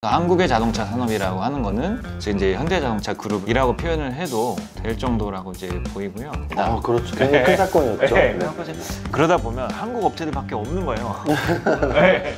한국의 자동차 산업이라고 하는 거는 이제 현대자동차 그룹이라고 표현을 해도 될 정도라고 이제 보이고요. 그렇죠. 굉장히 큰 사건이었죠. 네. 그러다 보면 한국 업체들밖에 없는 거예요. 네.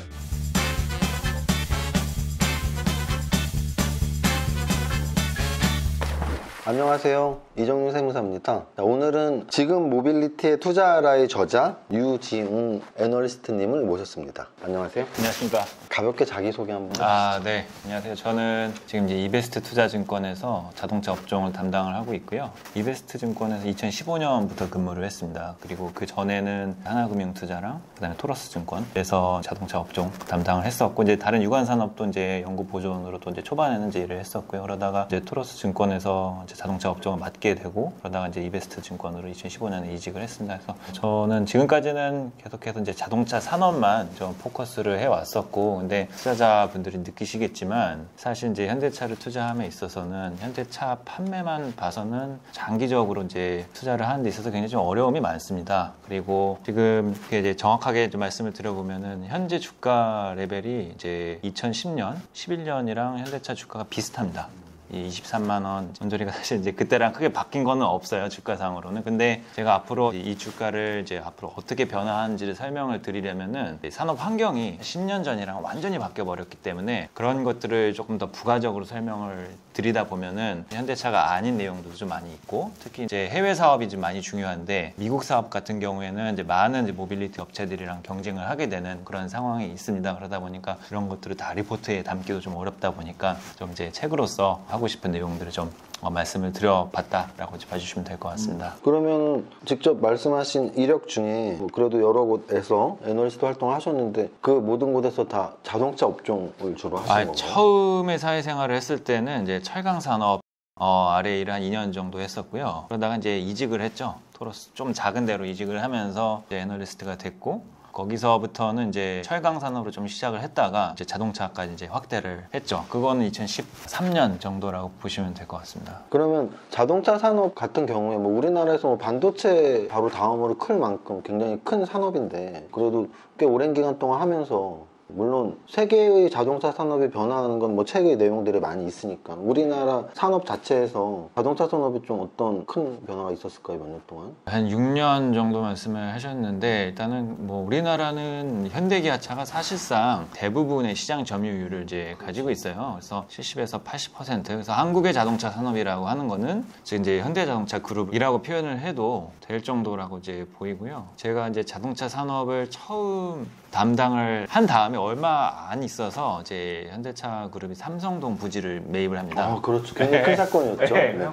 안녕하세요, 이정윤 세무사입니다. 오늘은 지금 모빌리티의 투자라의 저자 유지웅 애널리스트님을 모셨습니다. 안녕하세요. 안녕하십니까. 가볍게 자기소개 한번 해주시죠. 네. 안녕하세요. 저는 지금 이제 이베스트 투자증권에서 자동차 업종을 담당을 하고 있고요. 이베스트 증권에서 2015년부터 근무를 했습니다. 그리고 그 전에는 하나금융투자랑 그다음에 토러스증권에서 자동차 업종 담당을 했었고, 이제 다른 유관 산업도 이제 연구 보조원으로 또 이제 초반에는 이제 일을 했었고요. 그러다가 이제 토러스증권에서 이제 자동차 업종을 맡게 되고, 그러다가 이제 이베스트 증권으로 2015년에 이직을 했습니다. 그래서 저는 지금까지는 계속해서 이제 자동차 산업만 좀 포커스를 해왔었고, 근데 투자자분들이 느끼시겠지만 사실 이제 현대차를 투자함에 있어서는 현대차 판매만 봐서는 장기적으로 이제 투자를 하는 데 있어서 굉장히 좀 어려움이 많습니다. 그리고 지금 이제 정확하게 좀 말씀을 드려보면은 현재 주가 레벨이 이제 2010년, 11년이랑 현대차 주가가 비슷합니다. 이 23만 원 전저리가 사실 이제 그때랑 크게 바뀐 거는 없어요, 주가상으로는. 근데 제가 앞으로 이 주가를 이제 앞으로 어떻게 변화하는지를 설명을 드리려면은 산업 환경이 10년 전이랑 완전히 바뀌어 버렸기 때문에 그런 것들을 조금 더 부가적으로 설명을 드리다 보면은 현대차가 아닌 내용도 좀 많이 있고, 특히 이제 해외 사업이 좀 많이 중요한데 미국 사업 같은 경우에는 이제 많은 이제 모빌리티 업체들이랑 경쟁을 하게 되는 그런 상황이 있습니다. 그러다 보니까 이런 것들을 다 리포트에 담기도 좀 어렵다 보니까 좀 이제 책으로서 하고 싶은 내용들을 좀 말씀을 드려봤다라고 봐주시면 될 것 같습니다. 그러면 직접 말씀하신 이력 중에 그래도 여러 곳에서 애널리스트 활동을 하셨는데 그 모든 곳에서 다 자동차 업종을 주로 하신 건가요? 처음에 사회생활을 했을 때는 이제 철강산업 아래 일을 한 2년 정도 했었고요. 그러다가 이제 이직을 했죠. 토러스 좀 작은 데로 이직을 하면서 이제 애널리스트가 됐고, 거기서부터는 이제 철강 산업으로 좀 시작을 했다가 이제 자동차까지 이제 확대를 했죠. 그거는 2013년 정도라고 보시면 될 것 같습니다. 그러면 자동차 산업 같은 경우에 뭐 우리나라에서 반도체 바로 다음으로 클 만큼 굉장히 큰 산업인데, 그래도 꽤 오랜 기간 동안 하면서 물론 세계의 자동차 산업이 변화하는 건 뭐 책의 내용들이 많이 있으니까 우리나라 산업 자체에서 자동차 산업이 좀 어떤 큰 변화가 있었을까요, 몇 년 동안? 한 6년 정도 말씀을 하셨는데, 일단은 뭐 우리나라는 현대기아차가 사실상 대부분의 시장 점유율을 이제 가지고 있어요. 그래서 70에서 80%. 그래서 한국의 자동차 산업이라고 하는 거는 이제 현대자동차 그룹이라고 표현을 해도 될 정도라고 이제 보이고요. 제가 이제 자동차 산업을 처음 담당을 한 다음에 얼마 안 있어서 이제 현대차 그룹이 삼성동 부지를 매입을 합니다. 그렇죠. 굉장히 큰 사건이었죠. 네.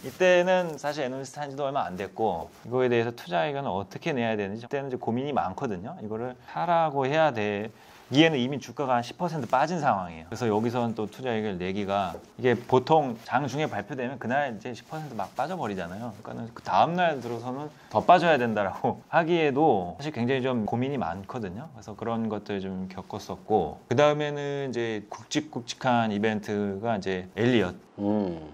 이때는 사실 애널리스트 한 지도 얼마 안 됐고, 이거에 대해서 투자 의견을 어떻게 내야 되는지 그때는 이제 고민이 많거든요. 이거를 하라고 해야 돼. 이에는 이미 주가가 한 10% 빠진 상황이에요. 그래서 여기서는 또 투자 의견을 내기가, 이게 보통 장중에 발표되면 그날 이제 10%막 빠져버리잖아요. 그러니까는 그 다음날 들어서는 더 빠져야 된다라고 하기에도 사실 굉장히 좀 고민이 많거든요. 그래서 그런 것들 좀 겪었었고, 그 다음에는 이제 굵직굵직한 이벤트가 이제 엘리엇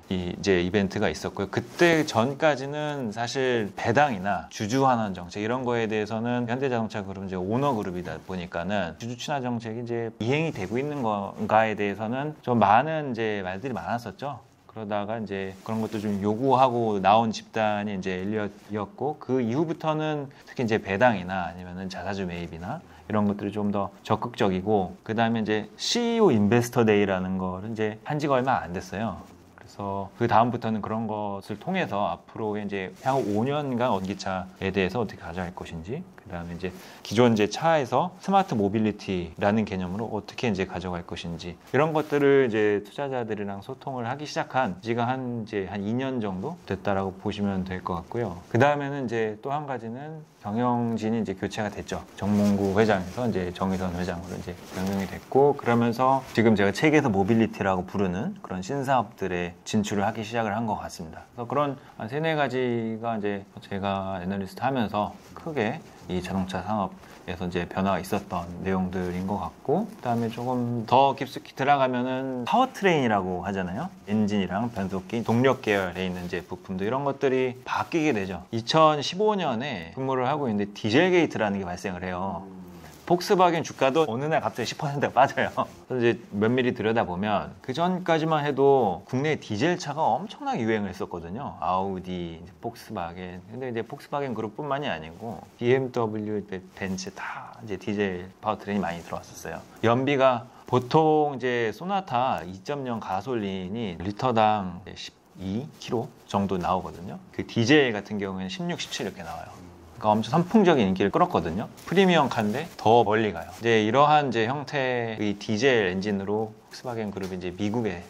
이 이제 이벤트가 있었고요. 그때 전까지는 사실 배당이나 주주 환원 정책 이런 거에 대해서는 현대자동차 그룹은 이제 오너 그룹이다 보니까는 주주 친화 정책이 이제 이행이 되고 있는 건가에 대해서는 좀 많은 이제 말들이 많았었죠. 그러다가 이제 그런 것도 좀 요구하고 나온 집단이 이제 엘리엇이었고, 그 이후부터는 특히 이제 배당이나 아니면은 자사주 매입이나 이런 것들이 좀 더 적극적이고, 그 다음에 이제 CEO 인베스터 데이라는 거를 이제 한 지가 얼마 안 됐어요. 그래서 그 다음부터는 그런 것을 통해서 앞으로 이제 향후 5년간 전기차에 대해서 어떻게 가져갈 것인지, 그 다음에 이제 기존 이제 차에서 스마트 모빌리티라는 개념으로 어떻게 이제 가져갈 것인지, 이런 것들을 이제 투자자들이랑 소통을 하기 시작한 지가 한 2년 정도 됐다라고 보시면 될 것 같고요. 그 다음에는 이제 또 한 가지는 경영진이 이제 교체가 됐죠. 정몽구 회장에서 이제 정의선 회장으로 이제 명명이 됐고, 그러면서 지금 제가 책에서 모빌리티라고 부르는 그런 신사업들에 진출을 하기 시작을 한 것 같습니다. 그래서 그런 한 3-4가지가 이제 제가 애널리스트 하면서 크게 이 자동차 산업에서 이제 변화가 있었던 내용들인 것 같고, 그다음에 조금 더 깊숙이 들어가면은 파워트레인이라고 하잖아요. 엔진이랑 변속기, 동력 계열에 있는 이제 부품도 이런 것들이 바뀌게 되죠. 2015년에 근무를 하고 있는데 디젤 게이트라는 게 발생을 해요. 폭스바겐 주가도 어느 날 갑자기 10%가 빠져요. 그래서 이제 면밀히 들여다보면 그 전까지만 해도 국내 디젤 차가 엄청나게 유행을 했었거든요. 아우디, 이제 폭스바겐. 근데 이제 폭스바겐 그룹뿐만이 아니고 BMW, 벤츠 다 이제 디젤 파워트레인이 많이 들어왔었어요. 연비가 보통 이제 소나타 2.0 가솔린이 리터당 12km 정도 나오거든요. 그 디젤 같은 경우에는 16, 17 이렇게 나와요. 그러니까 엄청 선풍적인 인기를 끌었거든요. 프리미엄 카인데 더 멀리 가요. 이제 이러한 이제 형태의 디젤 엔진으로 폭스바겐 그룹이 이제 미국에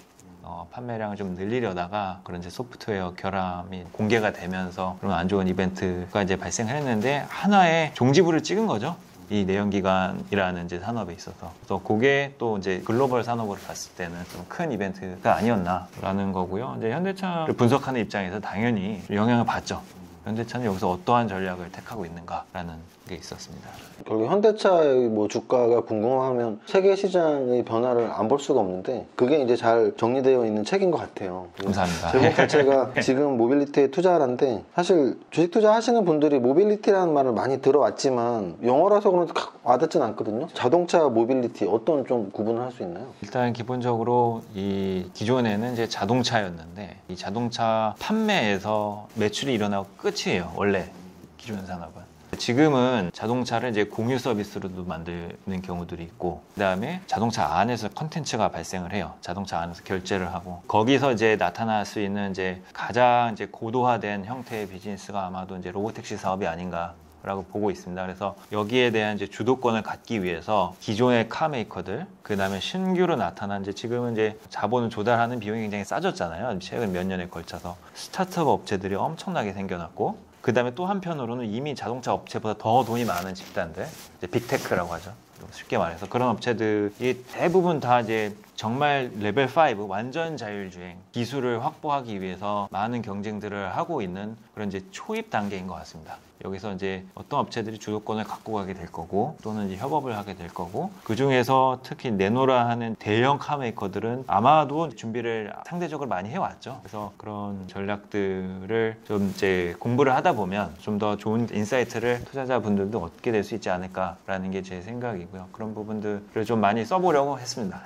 판매량을 좀 늘리려다가 그런 이제 소프트웨어 결함이 공개가 되면서 그런 안 좋은 이벤트가 이제 발생을 했는데 하나의 종지부를 찍은 거죠. 이 내연기관이라는 이제 산업에 있어서. 그래서 그게 또 이제 글로벌 산업으로 봤을 때는 좀 큰 이벤트가 아니었나라는 거고요. 이제 현대차를 분석하는 입장에서 당연히 영향을 받죠. 현대차는 여기서 어떠한 전략을 택하고 있는가라는 게 있었습니다. 결국 현대차의 뭐 주가가 궁금하면 세계 시장의 변화를 안 볼 수가 없는데 그게 이제 잘 정리되어 있는 책인 것 같아요. 감사합니다. 제목 자체가 지금 모빌리티에 투자하는데 사실 주식 투자하시는 분들이 모빌리티라는 말을 많이 들어왔지만 영어라서 그런지 와닿진 않거든요. 자동차 모빌리티 어떤 좀 구분을 할 수 있나요? 일단 기본적으로 이 기존에는 이제 자동차였는데 이 자동차 판매에서 매출이 일어나고 끝이에요. 원래 기존 산업은. 지금은 자동차를 이제 공유 서비스로도 만드는 경우들이 있고, 그 다음에 자동차 안에서 컨텐츠가 발생을 해요. 자동차 안에서 결제를 하고, 거기서 이제 나타날 수 있는 이제 가장 이제 고도화된 형태의 비즈니스가 아마도 이제 로보택시 사업이 아닌가. 라고 보고 있습니다. 그래서 여기에 대한 이제 주도권을 갖기 위해서 기존의 카메이커들, 그 다음에 신규로 나타난 이제 지금은 이제 자본을 조달하는 비용이 굉장히 싸졌잖아요. 최근 몇 년에 걸쳐서 스타트업 업체들이 엄청나게 생겨났고, 그 다음에 또 한편으로는 이미 자동차 업체보다 더 돈이 많은 집단들, 이제 빅테크라고 하죠. 쉽게 말해서 그런 업체들이 대부분 다 이제 정말 레벨 5 완전 자율주행 기술을 확보하기 위해서 많은 경쟁들을 하고 있는 그런 이제 초입 단계인 것 같습니다. 여기서 이제 어떤 업체들이 주도권을 갖고 가게 될 거고 또는 이제 협업을 하게 될 거고, 그 중에서 특히 내노라 하는 대형 카메이커들은 아마도 준비를 상대적으로 많이 해왔죠. 그래서 그런 전략들을 좀 이제 공부를 하다 보면 좀 더 좋은 인사이트를 투자자분들도 얻게 될 수 있지 않을까라는 게 제 생각이고요. 그런 부분들을 좀 많이 써보려고 했습니다.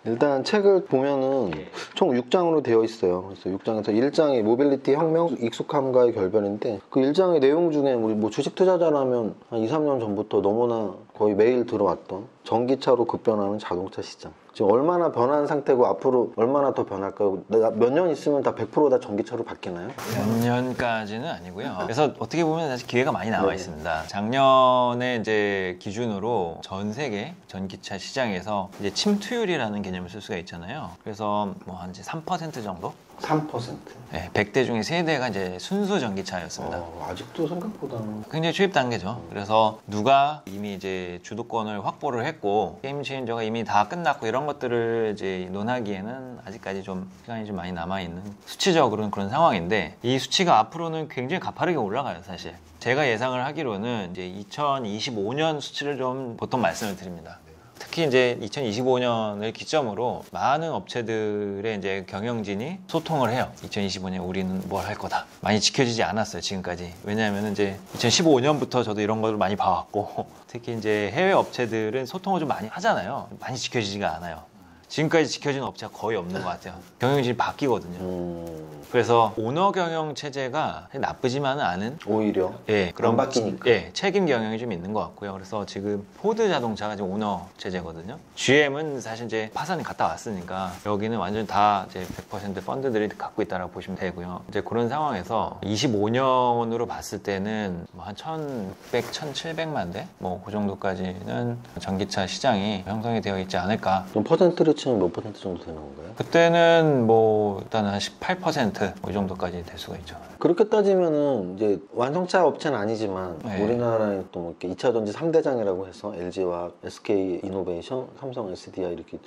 일단 책을 보면은 총 6장으로 되어 있어요. 그래서 6장에서 1장이 모빌리티 혁명 익숙함과의 결별인데 그 1장의 내용 중에 우리 뭐 주식 투자자라면 한 2, 3년 전부터 너무나 거의 매일 들어왔던 전기차로 급변하는 자동차 시장. 지금 얼마나 변한 상태고 앞으로 얼마나 더 변할까요? 몇 년 있으면 다 100% 다 전기차로 바뀌나요? 몇 년까지는 아니고요. 그래서 어떻게 보면 사실 기회가 많이 남아 있습니다. 작년에 이제 기준으로 전 세계 전기차 시장에서 이제 침투율이라는 개념을 쓸 수가 있잖아요. 그래서 뭐 한 3% 정도? 3%? 네, 100대 중에 3대가 이제 순수 전기차였습니다. 아직도 생각보다는 굉장히 초입 단계죠. 그래서 누가 이미 이제 주도권을 확보를 했고 게임 체인저가 이미 다 끝났고 이런 것들을 이제 논하기에는 아직까지 좀 시간이 좀 많이 남아있는 수치적으로는 그런 상황인데, 이 수치가 앞으로는 굉장히 가파르게 올라가요, 사실. 제가 예상을 하기로는 이제 2025년 수치를 좀 보통 말씀을 드립니다. 특히 이제 2025년을 기점으로 많은 업체들의 이제 경영진이 소통을 해요. 2025년 우리는 뭘 할 거다. 많이 지켜지지 않았어요, 지금까지. 왜냐하면 이제 2015년부터 저도 이런 걸 많이 봐왔고, 특히 이제 해외 업체들은 소통을 좀 많이 하잖아요. 많이 지켜지지가 않아요. 지금까지 지켜진 업체가 거의 없는 것 같아요. 경영진이 바뀌거든요. 그래서 오너 경영 체제가 나쁘지만은 않은, 오히려 그런 안 바뀌니까. 책임 경영이 좀 있는 것 같고요. 그래서 지금 포드 자동차가 지금 오너 체제거든요. GM은 사실 이제 파산이 갔다 왔으니까 여기는 완전 다 이제 100% 펀드들이 갖고 있다라고 보시면 되고요. 이제 그런 상황에서 25년으로 봤을 때는 뭐 한 1,600, 1,700만 대 뭐 그 정도까지는 전기차 시장이 형성이 되어 있지 않을까. 그럼 퍼센트를 치면 몇 퍼센트 정도 되는 건가요? 그때는 뭐 일단 한 18% 이 정도까지 될 수가 있죠. 그렇게 따지면은 이제 완성차 업체는 아니지만 네. 우리나라에 또 뭐 이렇게 2차 전지 3대장이라고 해서 LG와 SK 이노베이션, 삼성 SDI 이렇게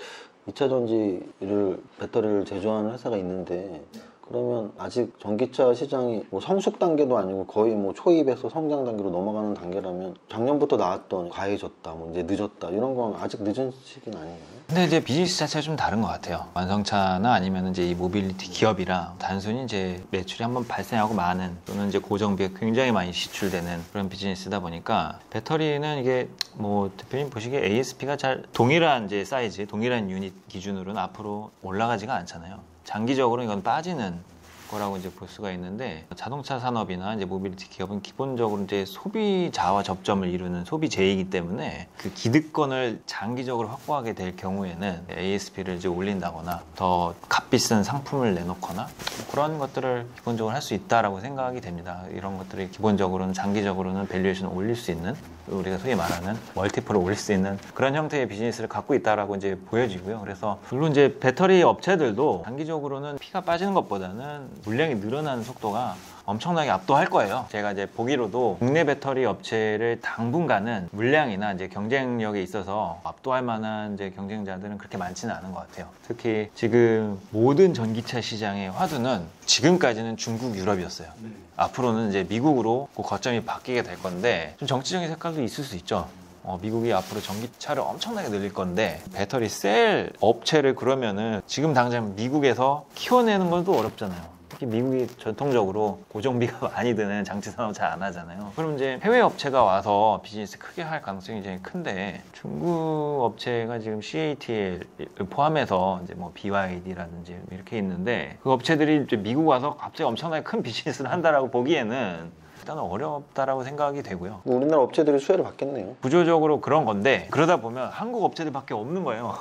2차 전지를 배터리를 제조하는 회사가 있는데 그러면 아직 전기차 시장이 뭐 성숙 단계도 아니고 거의 뭐 초입에서 성장 단계로 넘어가는 단계라면 작년부터 나왔던 과해졌다, 뭐 이제 늦었다 이런 건 아직 늦은 시기는 아닌가요? 근데 이제 비즈니스 자체가 좀 다른 것 같아요. 완성차나 아니면 이제 이 모빌리티 기업이랑 단순히 이제 매출이 한번 발생하고 마는 또는 이제 고정비가 굉장히 많이 지출되는 그런 비즈니스다 보니까 배터리는 이게 뭐 대표님 보시기에 ASP가 잘 동일한 이제 사이즈, 동일한 유닛 기준으로는 앞으로 올라가지가 않잖아요. 장기적으로 이건 빠지는 거라고 이제 볼 수가 있는데 자동차 산업이나 이제 모빌리티 기업은 기본적으로 이제 소비자와 접점을 이루는 소비재이기 때문에 그 기득권을 장기적으로 확보하게 될 경우에는 ASP를 이제 올린다거나 더 값비싼 상품을 내놓거나 그런 것들을 기본적으로 할 수 있다라고 생각이 됩니다. 이런 것들이 기본적으로는 장기적으로는 밸류에이션을 올릴 수 있는 우리가 소위 말하는 멀티플을 올릴 수 있는 그런 형태의 비즈니스를 갖고 있다라고 이제 보여지고요. 그래서 물론 이제 배터리 업체들도 장기적으로는 피가 빠지는 것보다는 물량이 늘어나는 속도가 엄청나게 압도할 거예요. 제가 이제 보기로도 국내 배터리 업체를 당분간은 물량이나 이제 경쟁력에 있어서 압도할 만한 이제 경쟁자들은 그렇게 많지는 않은 것 같아요. 특히 지금 모든 전기차 시장의 화두는 지금까지는 중국, 유럽이었어요. 앞으로는 이제 미국으로 그 거점이 바뀌게 될 건데 좀 정치적인 색깔도 있을 수 있죠. 미국이 앞으로 전기차를 엄청나게 늘릴 건데 배터리 셀 업체를 그러면은 지금 당장 미국에서 키워내는 건 또 어렵잖아요. 특히 미국이 전통적으로 고정비가 많이 드는 장치 산업 잘 안 하잖아요. 그럼 이제 해외 업체가 와서 비즈니스 크게 할 가능성이 굉장히 큰데 중국 업체가 지금 CATL을 포함해서 이제 뭐 BYD라든지 이렇게 있는데 그 업체들이 이제 미국 와서 갑자기 엄청나게 큰 비즈니스를 한다라고 보기에는 일단은 어렵다라고 생각이 되고요. 우리나라 업체들이 수혜를 받겠네요. 구조적으로 그런 건데 그러다 보면 한국 업체들밖에 없는 거예요.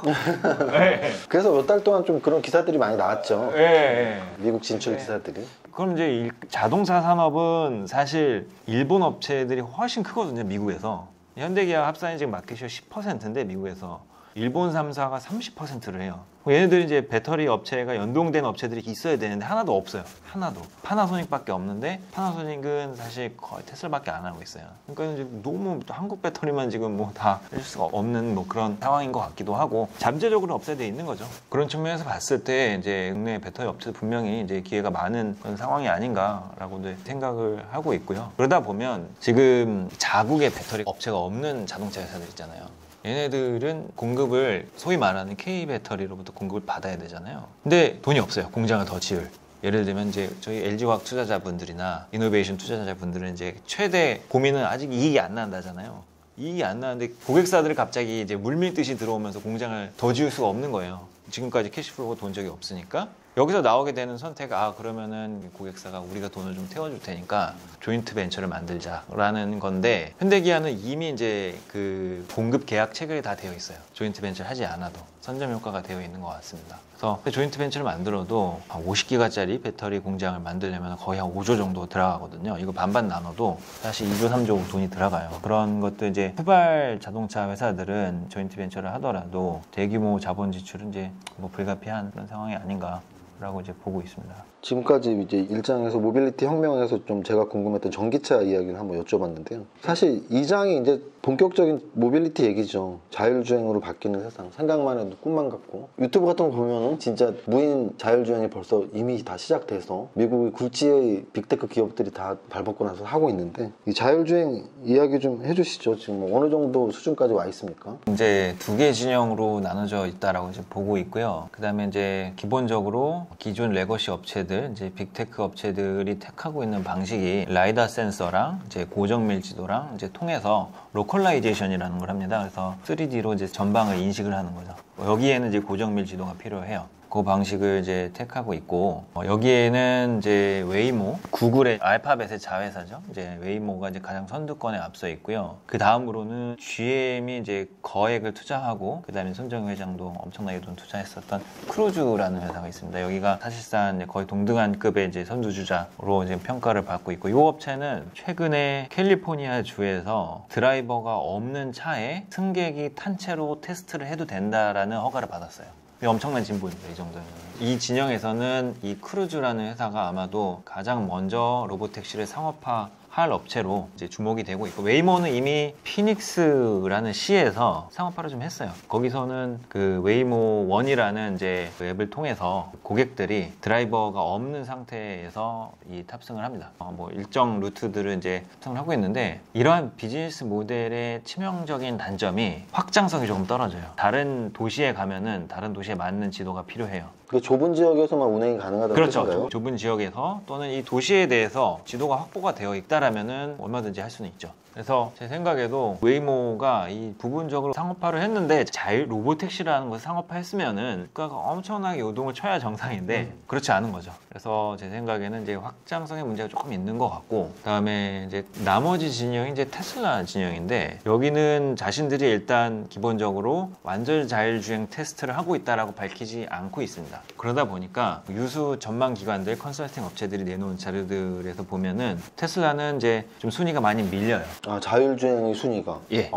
네. 그래서 몇 달 동안 좀 그런 기사들이 많이 나왔죠. 네. 미국 진출 기사들이. 그럼 이제 자동차 산업은 사실 일본 업체들이 훨씬 크거든요. 미국에서. 현대기아 합산이 지금 마켓시어 10%인데 미국에서 일본 3사가 30%를 해요. 얘네들이 이제 배터리 업체가 연동된 업체들이 있어야 되는데 하나도 없어요. 하나도. 파나소닉밖에 없는데 파나소닉은 사실 거의 테슬라밖에 안 하고 있어요. 그러니까 이제 너무 한국 배터리만 지금 뭐 다 할 수가 없는 뭐 그런 상황인 것 같기도 하고 잠재적으로 업체돼 있는 거죠. 그런 측면에서 봤을 때 이제 국내 배터리 업체도 분명히 이제 기회가 많은 그런 상황이 아닌가라고 생각을 하고 있고요. 그러다 보면 지금 자국의 배터리 업체가 없는 자동차 회사들 있잖아요. 얘네들은 공급을 소위 말하는 K배터리로부터 공급을 받아야 되잖아요. 근데 돈이 없어요. 공장을 더 지을. 예를 들면 이제 저희 LG화학 투자자분들이나 이노베이션 투자자분들은 이제 최대 고민은 아직 이익이 안 난다잖아요. 이익이 안 나는데 고객사들이 갑자기 이제 물밀듯이 들어오면서 공장을 더 지을 수가 없는 거예요. 지금까지 캐시플로우가 돈 적이 없으니까. 여기서 나오게 되는 선택, 그러면은 고객사가 우리가 돈을 좀 태워줄 테니까 조인트 벤처를 만들자라는 건데 현대기아는 이미 이제 그 공급 계약 체결이 다 되어 있어요. 조인트 벤처를 하지 않아도 선점 효과가 되어 있는 것 같습니다. 그래서 조인트 벤처를 만들어도 한 50기가짜리 배터리 공장을 만들려면 거의 한 5조 정도 들어가거든요. 이거 반반 나눠도 사실 2조, 3조 돈이 들어가요. 그런 것도 이제 후발 자동차 회사들은 조인트 벤처를 하더라도 대규모 자본 지출은 이제 뭐 불가피한 그런 상황이 아닌가. 라고 이제 보고 있습니다. 지금까지 이제 일장에서 모빌리티 혁명에서 좀 제가 궁금했던 전기차 이야기를 한번 여쭤봤는데요. 사실 이 장이 이제 본격적인 모빌리티 얘기죠. 자율주행으로 바뀌는 세상. 생각만 해도 꿈만 같고 유튜브 같은 거 보면은 진짜 무인 자율주행이 벌써 이미 다 시작돼서 미국의 굴지의 빅테크 기업들이 다 발벗고 나서 하고 있는데 이 자율주행 이야기 좀 해주시죠. 지금 뭐 어느 정도 수준까지 와 있습니까? 이제 두 개 진영으로 나눠져 있다라고 이제 보고 있고요. 그다음에 이제 기본적으로 기존 레거시 업체들, 이제 빅테크 업체들이 택하고 있는 방식이 라이다 센서랑 이제 고정 밀지도랑 이제 통해서 로컬라이제이션이라는 걸 합니다. 그래서 3D로 이제 전방을 인식을 하는 거죠. 여기에는 이제 고정 밀지도가 필요해요. 그 방식을 이제 택하고 있고 여기에는 이제 웨이모, 구글의 알파벳의 자회사죠. 이제 웨이모가 이제 가장 선두권에 앞서 있고요. 그 다음으로는 GM이 이제 거액을 투자하고 그다음에 손정희 회장도 엄청나게 돈 투자했었던 크루즈라는 회사가 있습니다. 여기가 사실상 이제 거의 동등한급의 이제 선두주자로 이제 평가를 받고 있고 이 업체는 최근에 캘리포니아 주에서 드라이버가 없는 차에 승객이 탄 채로 테스트를 해도 된다라는 허가를 받았어요. 엄청난 진보입니다. 이 정도는. 이 진영에서는 이 크루즈라는 회사가 아마도 가장 먼저 로보택시를 상업화 할 업체로 이제 주목이 되고 있고, 웨이모는 이미 피닉스라는 시에서 상업화를 좀 했어요. 거기서는 그 웨이모 1이라는 이제 그 앱을 통해서 고객들이 드라이버가 없는 상태에서 이 탑승을 합니다. 뭐 일정 루트들을 이제 탑승을 하고 있는데, 이러한 비즈니스 모델의 치명적인 단점이 확장성이 조금 떨어져요. 다른 도시에 가면은 다른 도시에 맞는 지도가 필요해요. 그 좁은 지역에서만 운행이 가능하다는 그렇죠. 뜻인가요? 좁은 지역에서 또는 이 도시에 대해서 지도가 확보가 되어 있다라면은 얼마든지 할 수는 있죠. 그래서 제 생각에도 웨이모가 이 부분적으로 상업화를 했는데, 자율 로보택시라는 것을 상업화했으면은 국가가 엄청나게 요동을 쳐야 정상인데 그렇지 않은 거죠. 그래서 제 생각에는 이제 확장성의 문제가 조금 있는 것 같고, 그다음에 이제 나머지 진영이 이제 테슬라 진영인데, 여기는 자신들이 일단 기본적으로 완전 자율주행 테스트를 하고 있다라고 밝히지 않고 있습니다. 그러다 보니까 유수 전망 기관들, 컨설팅 업체들이 내놓은 자료들에서 보면은 테슬라는 이제 좀 순위가 많이 밀려요. 아, 자율주행의 순위가? 예.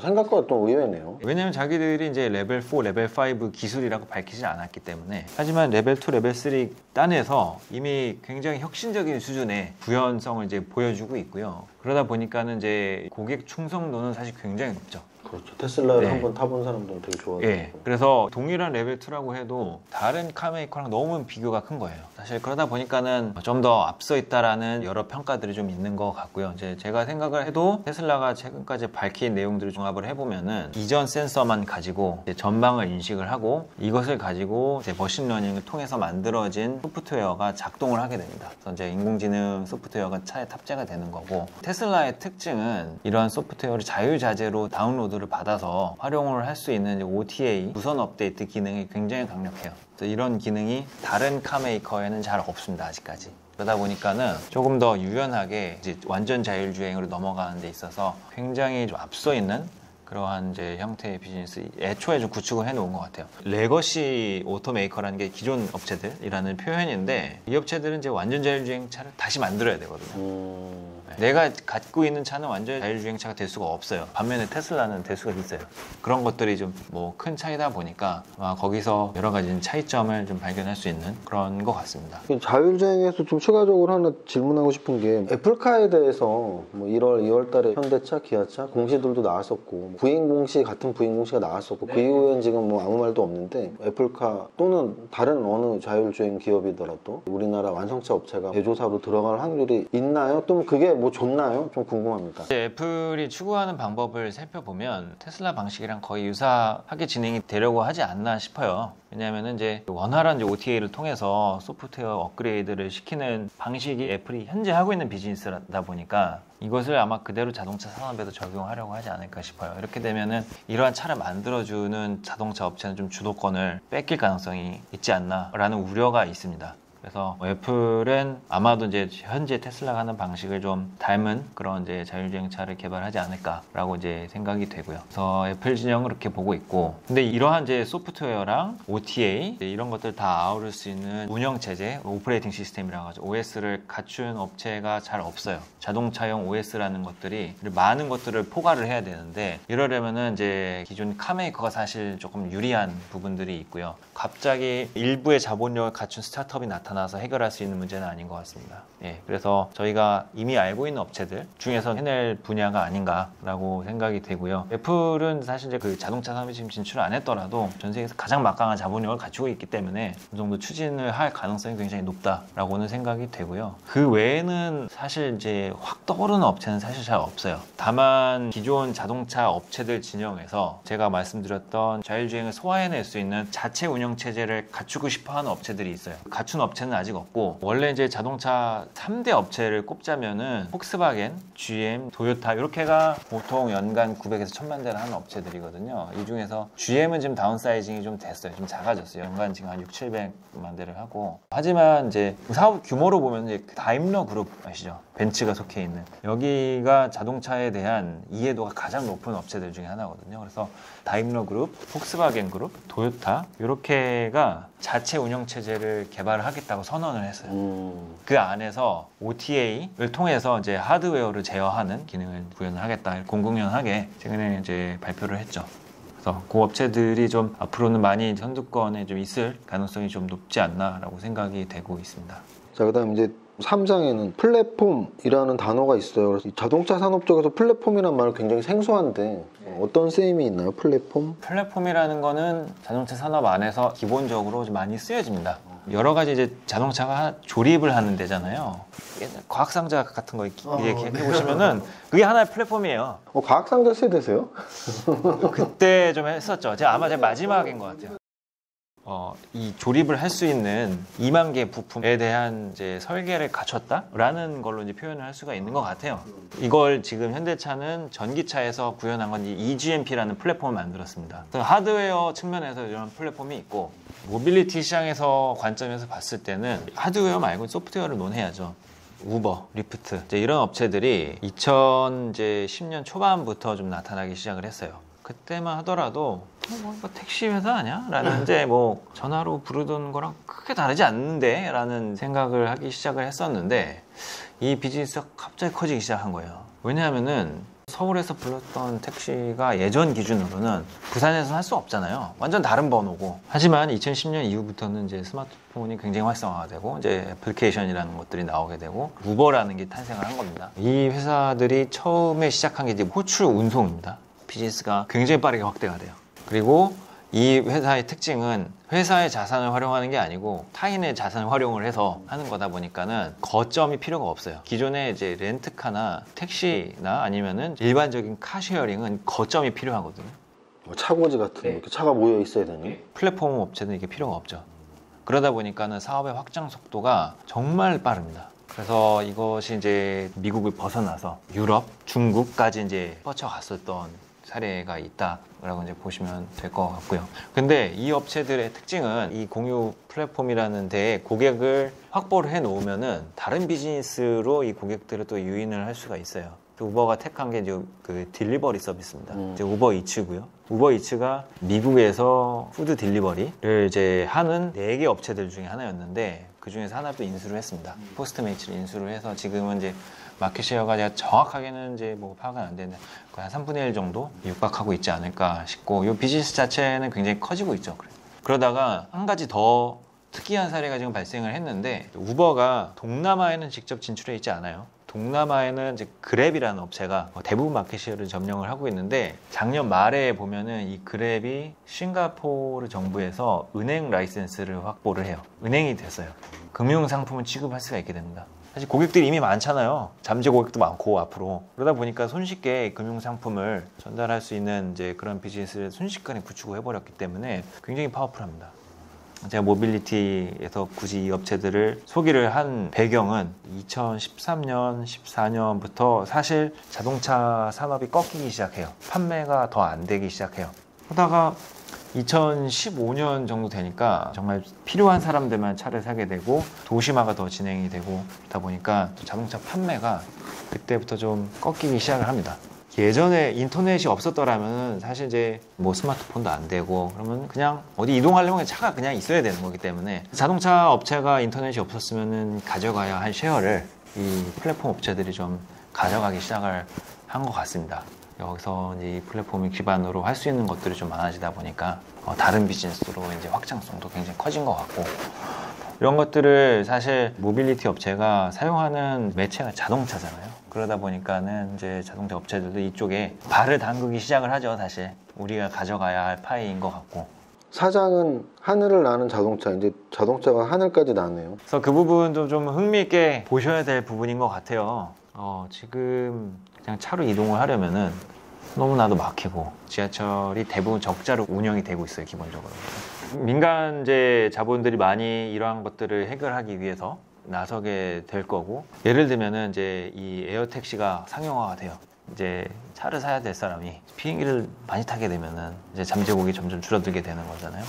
생각보다 또 의외네요. 왜냐면 자기들이 이제 레벨 4, 레벨 5 기술이라고 밝히지 않았기 때문에. 하지만 레벨 2, 레벨 3 단에서 이미 굉장히 혁신적인 수준의 구현성을 이제 보여주고 있고요. 그러다 보니까는 이제 고객 충성도는 사실 굉장히 높죠. 그렇죠. 테슬라를 네. 한번 타본 사람들은 되게 좋아하고. 예. 그래서 동일한 레벨 2라고 해도 다른 카메이커랑 너무 비교가 큰 거예요. 사실 그러다 보니까는 좀 더 앞서 있다라는 여러 평가들이 좀 있는 것 같고요. 이제 제가 생각을 해도 테슬라가 최근까지 밝힌 내용들을 종합을 해보면은 이전 센서만 가지고 이제 전망을 인식을 하고, 이것을 가지고 이제 머신러닝을 통해서 만들어진 소프트웨어가 작동을 하게 됩니다. 그래서 이제 인공지능 소프트웨어가 차에 탑재가 되는 거고, 테슬라의 특징은 이러한 소프트웨어를 자유자재로 다운로드를 받아서 활용을 할 수 있는 OTA 무선 업데이트 기능이 굉장히 강력해요. 그래서 이런 기능이 다른 카메이커에는 잘 없습니다, 아직까지. 그러다 보니까는 조금 더 유연하게 이제 완전 자율주행으로 넘어가는 데 있어서 굉장히 좀 앞서 있는 그러한 이제 형태의 비즈니스 애초에 좀 구축을 해놓은 것 같아요. 레거시 오토메이커라는 게 기존 업체들이라는 표현인데, 이 업체들은 이제 완전 자율주행차를 다시 만들어야 되거든요. 내가 갖고 있는 차는 완전 자율주행차가 될 수가 없어요. 반면에 테슬라는 될 수가 있어요. 그런 것들이 좀 뭐 큰 차이다 보니까 거기서 여러 가지 차이점을 좀 발견할 수 있는 그런 것 같습니다. 자율주행에서 좀 추가적으로 하나 질문하고 싶은 게, 애플카에 대해서 뭐 1월, 2월 달에 현대차, 기아차 공시들도 나왔었고, 부인 공시 같은 부인 공시가 나왔었고, 그 이후엔 지금 뭐 아무 말도 없는데, 애플카 또는 다른 어느 자율주행 기업이더라도 우리나라 완성차 업체가 대조사로 들어갈 확률이 있나요? 또 그게 뭐 좋나요? 좀 궁금합니다. 애플이 추구하는 방법을 살펴보면 테슬라 방식이랑 거의 유사하게 진행이 되려고 하지 않나 싶어요. 왜냐하면 이제 원활한 OTA를 통해서 소프트웨어 업그레이드를 시키는 방식이 애플이 현재 하고 있는 비즈니스다 보니까 이것을 아마 그대로 자동차 산업에도 적용하려고 하지 않을까 싶어요. 이렇게 되면은 이러한 차를 만들어주는 자동차 업체는 좀 주도권을 뺏길 가능성이 있지 않나라는 우려가 있습니다. 그래서 애플은 아마도 이제 현재 테슬라가 하는 방식을 좀 닮은 그런 이제 자율주행차를 개발하지 않을까라고 이제 생각이 되고요. 그래서 애플 진영은 그렇게 보고 있고, 근데 이러한 이제 소프트웨어랑 OTA 이런 것들 다 아우를 수 있는 운영 체제, 오퍼레이팅 시스템이라고 하죠. OS를 갖춘 업체가 잘 없어요. 자동차용 OS라는 것들이 많은 것들을 포괄을 해야 되는데, 이러려면은 이제 기존 카메이커가 사실 조금 유리한 부분들이 있고요. 갑자기 일부의 자본력을 갖춘 스타트업이 나타나서 해결할 수 있는 문제는 아닌 것 같습니다. 예, 그래서 저희가 이미 알고 있는 업체들 중에서 해낼 분야가 아닌가라고 생각이 되고요. 애플은 사실 이제 그 자동차 산업에 지금 진출을 안 했더라도 전 세계에서 가장 막강한 자본력을 갖추고 있기 때문에 어느 정도 추진을 할 가능성이 굉장히 높다라고는 생각이 되고요. 그 외에는 사실 이제 확 떠오르는 업체는 사실 잘 없어요. 다만 기존 자동차 업체들 진영에서 제가 말씀드렸던 자율주행을 소화해낼 수 있는 자체 운영 체제를 갖추고 싶어하는 업체들이 있어요. 갖춘 업체는 아직 없고, 원래 이제 자동차 3대 업체를 꼽자면은 폭스바겐, GM, 토요타 이렇게가 보통 연간 900에서 1000만 대를 하는 업체들이거든요. 이 중에서 GM은 지금 다운사이징이 좀 됐어요. 좀 작아졌어요. 연간 지금 한 6, 700만 대를 하고. 하지만 이제 사업 규모로 보면 이제 다임러 그룹 아시죠? 벤츠가 속해 있는, 여기가 자동차에 대한 이해도가 가장 높은 업체들 중에 하나거든요. 그래서 다임러 그룹, 폭스바겐 그룹, 토요타 이렇게가 자체 운영 체제를 개발을 하겠다고 선언을 했어요. 그 안에서 OTA를 통해서 이제 하드웨어를 제어하는 기능을 구현을 하겠다, 공공연하게 최근에 이제 발표를 했죠. 그래서 그 업체들이 좀 앞으로는 많이 선두권에 좀 있을 가능성이 좀 높지 않나라고 생각이 되고 있습니다. 자, 그다음 이제 3장에는 플랫폼이라는 단어가 있어요. 그래서 이 자동차 산업 쪽에서 플랫폼이라는 말은 굉장히 생소한데 어떤 쓰임이 있나요? 플랫폼? 플랫폼이라는 거는 자동차 산업 안에서 기본적으로 좀 많이 쓰여집니다. 여러 가지 이제 자동차가 조립을 하는 데잖아요. 과학상자 같은 거 이렇게 해보시면은 그게 하나의 플랫폼이에요. 과학상자 세대세요? 그때 좀 했었죠. 아마 제 마지막인 것 같아요. 이 조립을 할 수 있는 2만 개 부품에 대한 이제 설계를 갖췄다라는 걸로 이제 표현을 할 수가 있는 것 같아요. 이걸 지금 현대차는 전기차에서 구현한 건 EGMP라는 플랫폼을 만들었습니다. 하드웨어 측면에서 이런 플랫폼이 있고, 모빌리티 시장에서 관점에서 봤을 때는 하드웨어 말고 소프트웨어를 논해야죠. 우버, 리프트 이제 이런 업체들이 2010년 초반부터 좀 나타나기 시작을 했어요. 그때만 하더라도 택시 회사 아니야? 라는 이제 뭐 전화로 부르던 거랑 크게 다르지 않는데? 라는 생각을 하기 시작을 했었는데, 이 비즈니스가 갑자기 커지기 시작한 거예요. 왜냐하면은 서울에서 불렀던 택시가 예전 기준으로는 부산에서는 할 수 없잖아요. 완전 다른 번호고. 하지만 2010년 이후부터는 이제 스마트폰이 굉장히 활성화가 되고 이제 애플리케이션이라는 것들이 나오게 되고 우버라는 게 탄생을 한 겁니다. 이 회사들이 처음에 시작한 게 이제 호출 운송입니다. 비즈니스가 굉장히 빠르게 확대가 돼요. 그리고 이 회사의 특징은 회사의 자산을 활용하는 게 아니고 타인의 자산을 활용을 해서 하는 거다 보니까는 거점이 필요가 없어요. 기존에 이제 렌트카나 택시나 아니면은 일반적인 카쉐어링은 거점이 필요하거든요. 차고지 같은 이렇게 차가 모여 있어야 되니? 플랫폼 업체는 이게 필요가 없죠. 그러다 보니까는 사업의 확장 속도가 정말 빠릅니다. 그래서 이것이 이제 미국을 벗어나서 유럽, 중국까지 이제 뻗쳐갔었던 사례가 있다라고 이제 보시면 될 것 같고요. 근데 이 업체들의 특징은 이 공유 플랫폼이라는 데에 고객을 확보를 해 놓으면은 다른 비즈니스로 이 고객들을 또 유인을 할 수가 있어요. 우버가 택한 게 이제 그 딜리버리 서비스입니다. 이제 우버 이츠고요. 우버 이츠가 미국에서 푸드 딜리버리를 이제 하는 4개 업체들 중에 하나였는데, 그 중에서 하나를 또 인수를 했습니다. 포스트메이츠를 인수를 해서 지금은 이제 마켓쉐어가 제가 정확하게는 이제 뭐 파악은 안 되는데 한 3분의 1 정도 육박하고 있지 않을까 싶고, 이 비즈니스 자체는 굉장히 커지고 있죠. 그러다가 한 가지 더 특이한 사례가 지금 발생을 했는데, 우버가 동남아에는 직접 진출해 있지 않아요. 동남아에는 이제 그랩이라는 업체가 대부분 마켓쉐어를 점령을 하고 있는데, 작년 말에 보면은 이 그랩이 싱가포르 정부에서 은행 라이센스를 확보를 해요. 은행이 됐어요. 금융 상품을 취급할 수가 있게 됩니다. 사실 고객들이 이미 많잖아요. 잠재 고객도 많고 앞으로. 그러다 보니까 손쉽게 금융 상품을 전달할 수 있는 이제 그런 비즈니스를 순식간에 구축을 해버렸기 때문에 굉장히 파워풀합니다. 제가 모빌리티에서 굳이 이 업체들을 소개를 한 배경은 2013년, 14년부터 사실 자동차 산업이 꺾이기 시작해요. 판매가 더 안 되기 시작해요. 하다가 2015년 정도 되니까 정말 필요한 사람들만 차를 사게 되고 도시화가 더 진행이 되고, 그러다 보니까 또 자동차 판매가 그때부터 좀 꺾이기 시작을 합니다. 예전에 인터넷이 없었더라면 사실 이제 뭐 스마트폰도 안 되고 그러면 그냥 어디 이동하려면 차가 그냥 있어야 되는 거기 때문에, 자동차 업체가 인터넷이 없었으면 가져가야 할 쉐어를 이 플랫폼 업체들이 좀 가져가기 시작을 한 것 같습니다. 여기서 이제 이 플랫폼을 기반으로 할 수 있는 것들이 좀 많아지다 보니까 다른 비즈니스로 이제 확장성도 굉장히 커진 것 같고, 이런 것들을 사실 모빌리티 업체가 사용하는 매체가 자동차잖아요. 그러다 보니까는 이제 자동차 업체들도 이쪽에 발을 담그기 시작을 하죠. 사실 우리가 가져가야 할 파이인 것 같고. 사장은 하늘을 나는 자동차, 이제 자동차가 하늘까지 나네요. 그래서 그 부분도 좀 흥미있게 보셔야 될 부분인 것 같아요. 지금 그냥 차로 이동을 하려면은 너무나도 막히고, 지하철이 대부분 적자로 운영이 되고 있어요. 기본적으로 민간제 자본들이 많이 이러한 것들을 해결하기 위해서 나서게 될 거고, 예를 들면은 이제 이 에어택시가 상용화가 돼요. 이제 차를 사야 될 사람이 비행기를 많이 타게 되면은 이제 잠재곡이 점점 줄어들게 되는 거잖아요.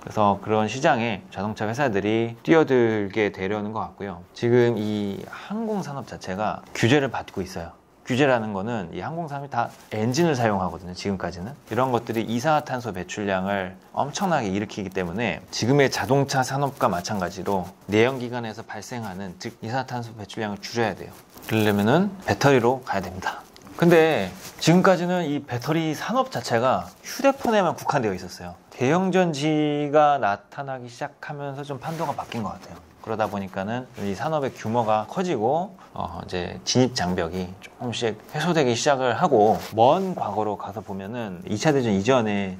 그래서 그런 시장에 자동차 회사들이 뛰어들게 되려는 것 같고요. 지금 이 항공산업 자체가 규제를 받고 있어요. 규제라는 거는 이 항공산업이 다 엔진을 사용하거든요. 지금까지는 이런 것들이 이산화탄소 배출량을 엄청나게 일으키기 때문에 지금의 자동차 산업과 마찬가지로 내연기관에서 발생하는, 즉 이산화탄소 배출량을 줄여야 돼요. 그러려면은 배터리로 가야 됩니다. 근데 지금까지는 이 배터리 산업 자체가 휴대폰에만 국한되어 있었어요. 대형전지가 나타나기 시작하면서 좀 판도가 바뀐 것 같아요. 그러다 보니까는 이 산업의 규모가 커지고 이제 진입 장벽이 조금씩 해소되기 시작을 하고, 먼 과거로 가서 보면은 2차 대전 이전에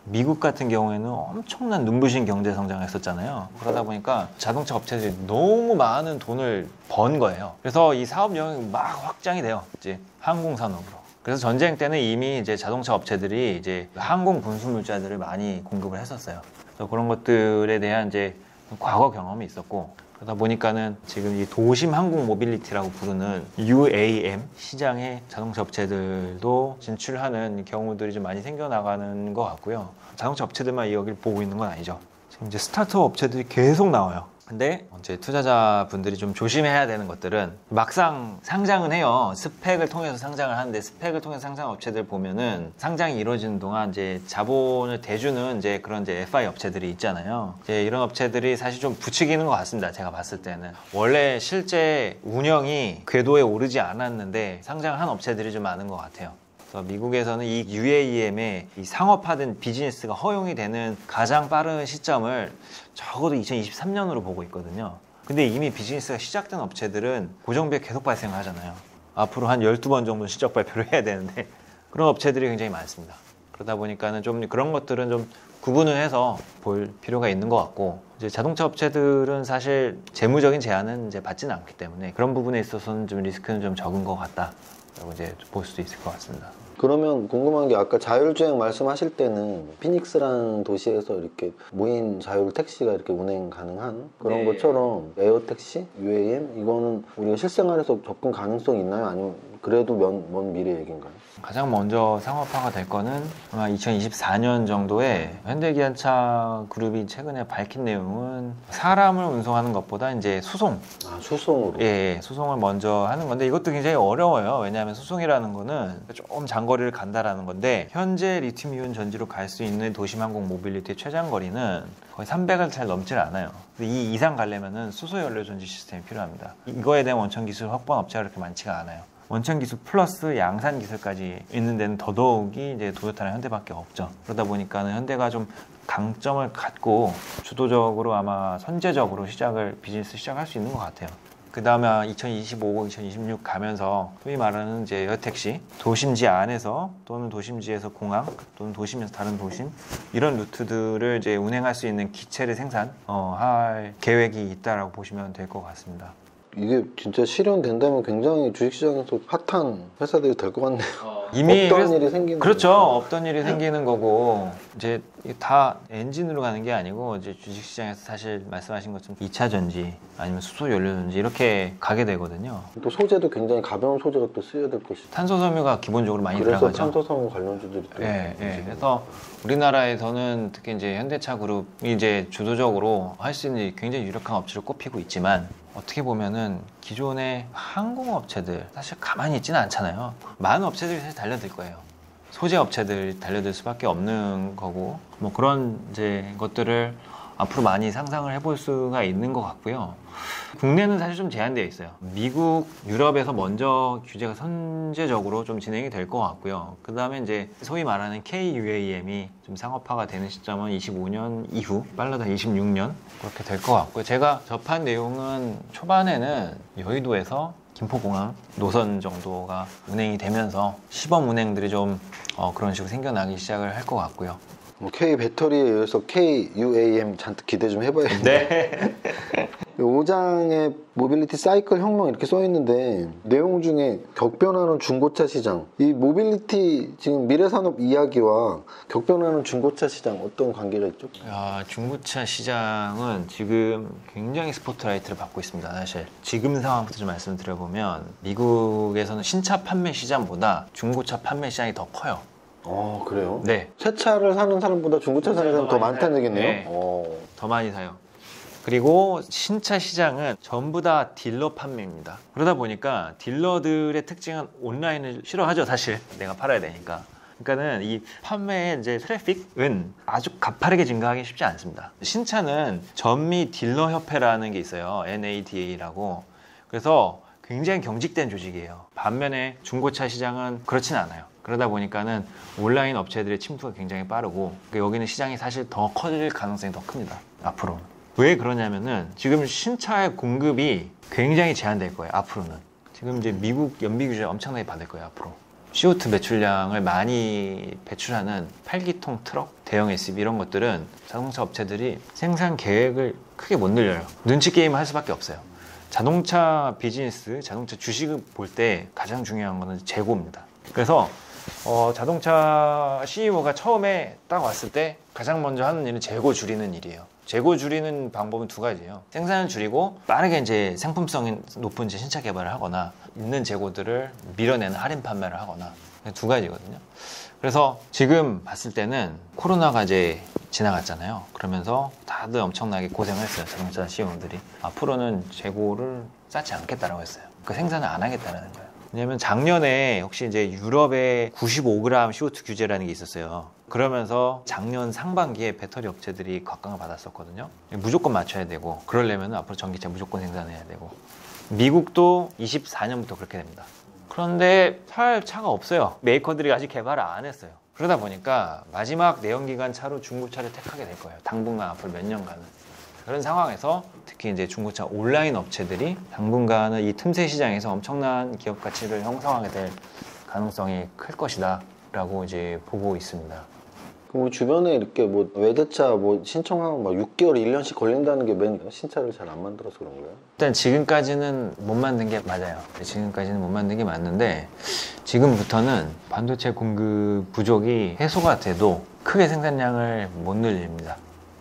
미국 같은 경우에는 엄청난 눈부신 경제 성장을 했었잖아요. 그러다 보니까 자동차 업체들이 너무 많은 돈을 번 거예요. 그래서 이 사업 영역이 막 확장이 돼요. 이제 항공 산업으로. 그래서 전쟁 때는 이미 이제 자동차 업체들이 이제 항공 군수 물자들을 많이 공급을 했었어요. 그래서 그런 것들에 대한 이제 과거 경험이 있었고, 그러다 보니까는 지금 이 도심 항공 모빌리티라고 부르는 UAM 시장에 자동차 업체들도 진출하는 경우들이 좀 많이 생겨나가는 것 같고요. 자동차 업체들만 여기를 보고 있는 건 아니죠. 지금 이제 스타트업 업체들이 계속 나와요. 근데 이제 투자자분들이 좀 조심해야 되는 것들은, 막상 상장은 해요. 스펙을 통해서 상장을 하는데, 스펙을 통해서 상장 업체들 보면은 상장이 이루어지는 동안 이제 자본을 대주는 이제 그런 이제 FI 업체들이 있잖아요. 이제 이런 업체들이 사실 좀 부추기는 것 같습니다. 제가 봤을 때는 원래 실제 운영이 궤도에 오르지 않았는데 상장을 한 업체들이 좀 많은 것 같아요. 미국에서는 이 UAM의 이 상업화된 비즈니스가 허용이 되는 가장 빠른 시점을 적어도 2023년으로 보고 있거든요. 근데 이미 비즈니스가 시작된 업체들은 고정비가 계속 발생을 하잖아요. 앞으로 한 12번 정도 실적 발표를 해야 되는데, 그런 업체들이 굉장히 많습니다. 그러다 보니까는 좀 그런 것들은 좀 구분을 해서 볼 필요가 있는 것 같고, 이제 자동차 업체들은 사실 재무적인 제한은 이제 받지는 않기 때문에 그런 부분에 있어서는 좀 리스크는 좀 적은 것 같다. 라고 이제 볼 수도 있을 것 같습니다. 그러면 궁금한 게, 아까 자율주행 말씀하실 때는 피닉스라는 도시에서 이렇게 무인 자율 택시가 이렇게 운행 가능한 그런 것처럼 에어택시, UAM 이거는 우리가 실생활에서 접근 가능성이 있나요? 아니면 그래도 먼 미래 얘기인가요? 가장 먼저 상업화가 될 거는 아마 2024년 정도에 현대기아차 그룹이 최근에 밝힌 내용은, 사람을 운송하는 것보다 이제 수송. 수송으로? 예, 수송을 먼저 하는 건데, 이것도 굉장히 어려워요. 왜냐하면 수송이라는 거는 좀 장거리를 간다라는 건데, 현재 리튬이온 전지로 갈 수 있는 도심 항공 모빌리티의 최장거리는 거의 300을 잘 넘질 않아요. 이 이상 가려면은 수소 연료 전지 시스템이 필요합니다. 이거에 대한 원천 기술 확보한 업체가 그렇게 많지가 않아요. 원천 기술 플러스 양산 기술까지 있는 데는 더더욱이 이제 도요타나 현대밖에 없죠. 그러다 보니까는 현대가 좀 강점을 갖고 주도적으로 아마 선제적으로 비즈니스 시작할 수 있는 것 같아요. 그 다음에 2025, 2026 가면서 소위 말하는 이제 에어택시, 도심지 안에서 또는 도심지에서 공항 또는 도심에서 다른 도심, 이런 루트들을 이제 운행할 수 있는 기체를 생산할 계획이 있다라고 보시면 될 것 같습니다. 이게 진짜 실현된다면 굉장히 주식시장에서 핫한 회사들이 될 것 같네요. 이미 없던 일이 생기는 그렇죠. 거죠. 없던 일이 생기는 거고, 이제 다 엔진으로 가는 게 아니고, 이제 주식시장에서 사실 말씀하신 것처럼 2차 전지 아니면 수소 연료 전지 이렇게 가게 되거든요. 또 소재도 굉장히 가벼운 소재가 또 쓰여야 될 것이고, 탄소 섬유가 기본적으로 많이 그래서 들어가죠. 탄소 섬유 관련주들이 또 그래서 우리나라에서는 특히 이제 현대차 그룹이 이제 주도적으로 할 수 있는 굉장히 유력한 업체로 꼽히고 있지만, 어떻게 보면은 기존의 항공업체들 사실 가만히 있지는 않잖아요. 많은 업체들이 사실 달려들 거예요. 소재 업체들이 달려들 수밖에 없는 거고, 뭐 그런 이제 것들을 앞으로 많이 상상을 해볼 수가 있는 것 같고요. 국내는 사실 좀 제한되어 있어요. 미국, 유럽에서 먼저 규제가 선제적으로 좀 진행이 될 것 같고요. 그 다음에 이제 소위 말하는 KUAM이 좀 상업화가 되는 시점은 25년 이후, 빨라도 26년 그렇게 될 것 같고요. 제가 접한 내용은 초반에는 여의도에서 김포공항 노선 정도가 운행이 되면서 시범 운행들이 좀 그런 식으로 생겨나기 시작을 할 것 같고요. K 배터리에 의해서 KUAM 잔뜩 기대 좀 해봐야겠네요. 네. 5장에 모빌리티 사이클 혁명 이렇게 써 있는데, 내용 중에 격변하는 중고차 시장, 이 모빌리티 지금 미래산업 이야기와 격변하는 중고차 시장 어떤 관계가 있죠? 중고차 시장은 지금 굉장히 스포트라이트를 받고 있습니다. 사실 지금 상황부터 좀 말씀을 드려보면, 미국에서는 신차 판매 시장보다 중고차 판매 시장이 더 커요. 그래요? 네. 새 차를 사는 사람보다 중고차 사는 사람이 더 많다는 얘기네요. 네. 더 많이 사요. 그리고 신차 시장은 전부 다 딜러 판매입니다. 그러다 보니까 딜러들의 특징은 온라인을 싫어하죠, 사실. 내가 팔아야 되니까. 그러니까는 이 판매의 이제 트래픽은 아주 가파르게 증가하기 쉽지 않습니다. 신차는 전미 딜러 협회라는 게 있어요. NADA라고. 그래서 굉장히 경직된 조직이에요. 반면에 중고차 시장은 그렇진 않아요. 그러다 보니까는 온라인 업체들의 침투가 굉장히 빠르고 여기는 시장이 사실 더 커질 가능성이 더 큽니다. 앞으로. 왜 그러냐면은 지금 신차의 공급이 굉장히 제한될 거예요. 앞으로는. 지금 이제 미국 연비 규제 엄청나게 받을 거예요. 앞으로. CO2 배출량을 많이 배출하는 8기통 트럭, 대형 SUV 이런 것들은 자동차 업체들이 생산 계획을 크게 못 늘려요. 눈치 게임을 할 수밖에 없어요. 자동차 비즈니스, 자동차 주식을 볼 때 가장 중요한 거는 재고입니다. 그래서 자동차 CEO가 처음에 딱 왔을 때 가장 먼저 하는 일은 재고 줄이는 일이에요. 재고 줄이는 방법은 두 가지예요. 생산을 줄이고 빠르게 이제 상품성이 높은 이제 신차 개발을 하거나 있는 재고들을 밀어내는 할인 판매를 하거나 두 가지거든요. 그래서 지금 봤을 때는 코로나가 이제 지나갔잖아요. 그러면서 다들 엄청나게 고생을 했어요. 자동차 CEO들이. 앞으로는 재고를 쌓지 않겠다라고 했어요. 그 생산을 안 하겠다는 거예요. 왜냐면 작년에 혹시 이제 유럽에 95g CO2 규제라는 게 있었어요. 그러면서 작년 상반기에 배터리 업체들이 각광을 받았었거든요. 무조건 맞춰야 되고 그러려면 앞으로 전기차 무조건 생산해야 되고 미국도 24년부터 그렇게 됩니다. 그런데 살 차가 없어요. 메이커들이 아직 개발을 안 했어요. 그러다 보니까 마지막 내연기관 차로 중고차를 택하게 될 거예요. 당분간 앞으로 몇 년간은. 그런 상황에서 특히 이제 중고차 온라인 업체들이 당분간은 이 틈새 시장에서 엄청난 기업 가치를 형성하게 될 가능성이 클 것이다 라고 이제 보고 있습니다. 그럼 주변에 이렇게 뭐 외제차 뭐 신청하면 막 6개월, 1년씩 걸린다는 게 신차를 잘 안 만들어서 그런 거예요? 일단 지금까지는 못 만든 게 맞아요. 지금까지는 못 만든 게 맞는데 지금부터는 반도체 공급 부족이 해소가 돼도 크게 생산량을 못 늘립니다.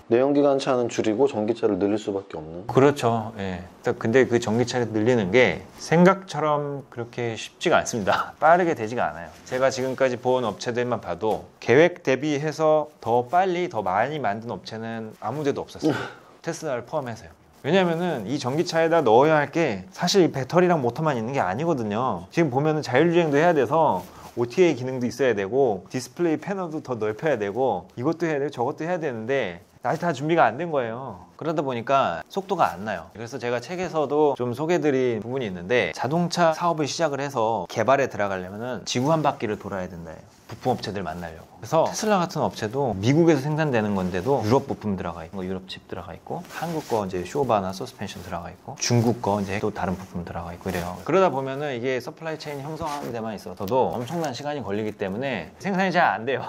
내연기관 차는 줄이고 전기차를 늘릴 수밖에 없는? 그렇죠. 예. 근데 그 전기차를 늘리는 게 생각처럼 그렇게 쉽지가 않습니다. 빠르게 되지가 않아요. 제가 지금까지 본 업체들만 봐도 계획 대비해서 더 빨리 더 많이 만든 업체는 아무 데도 없었어요. 테슬라를 포함해서요. 왜냐면은 이 전기차에다 넣어야 할 게 사실 이 배터리랑 모터만 있는 게 아니거든요. 지금 보면은 자율주행도 해야 돼서 OTA 기능도 있어야 되고 디스플레이 패널도 더 넓혀야 되고 이것도 해야 되고 저것도 해야 되는데 아직 다 준비가 안 된 거예요. 그러다 보니까 속도가 안 나요. 그래서 제가 책에서도 좀 소개드린 부분이 있는데 자동차 사업을 시작을 해서 개발에 들어가려면 지구 한 바퀴를 돌아야 된다 해요. 부품업체들 만나려고. 그래서 테슬라 같은 업체도 미국에서 생산되는 건데도 유럽 부품 들어가 있고 유럽 칩 들어가 있고 한국 거 이제 쇼바나 서스펜션 들어가 있고 중국 거 이제 또 다른 부품 들어가 있고 이래요. 그러다 보면은 이게 서플라이 체인 형성하는 데만 있어서도 엄청난 시간이 걸리기 때문에 생산이 잘 안 돼요.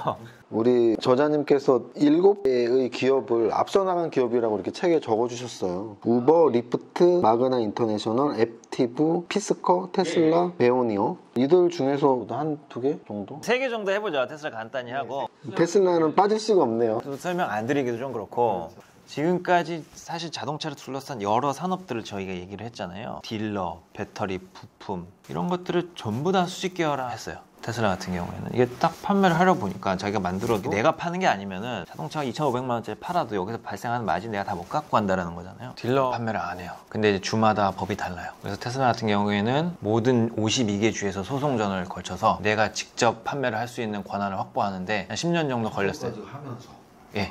우리 저자님께서 7개의 기업을 앞서 나간 기업이라고 이렇게 책에 적어주셨어요. 우버, 리프트, 마그나 인터내셔널, 앱티브, 피스커, 테슬라, 베오니어. 이들 중에서 한 2개 정도? 3개 정도 해보자. 테슬라 간단히 하고. 테슬라는 빠질 수가 없네요. 설명 안 드리기도 좀 그렇고 지금까지 사실 자동차를 둘러싼 여러 산업들을 저희가 얘기를 했잖아요. 딜러, 배터리, 부품 이런 것들을 전부 다 수직 계열화했어요. 테슬라 같은 경우에는 이게 딱 판매를 하려 보니까 자기가 만들어도 내가 파는 게 아니면은 자동차가 2,500만 원짜리 팔아도 여기서 발생하는 마진 내가 다 못 갖고 간다라는 거잖아요. 딜러 판매를 안 해요. 근데 이제 주마다 법이 달라요. 그래서 테슬라 같은 경우에는 모든 52개 주에서 소송전을 걸쳐서 내가 직접 판매를 할 수 있는 권한을 확보하는데 한 10년 정도 걸렸어요. 하면서. 예.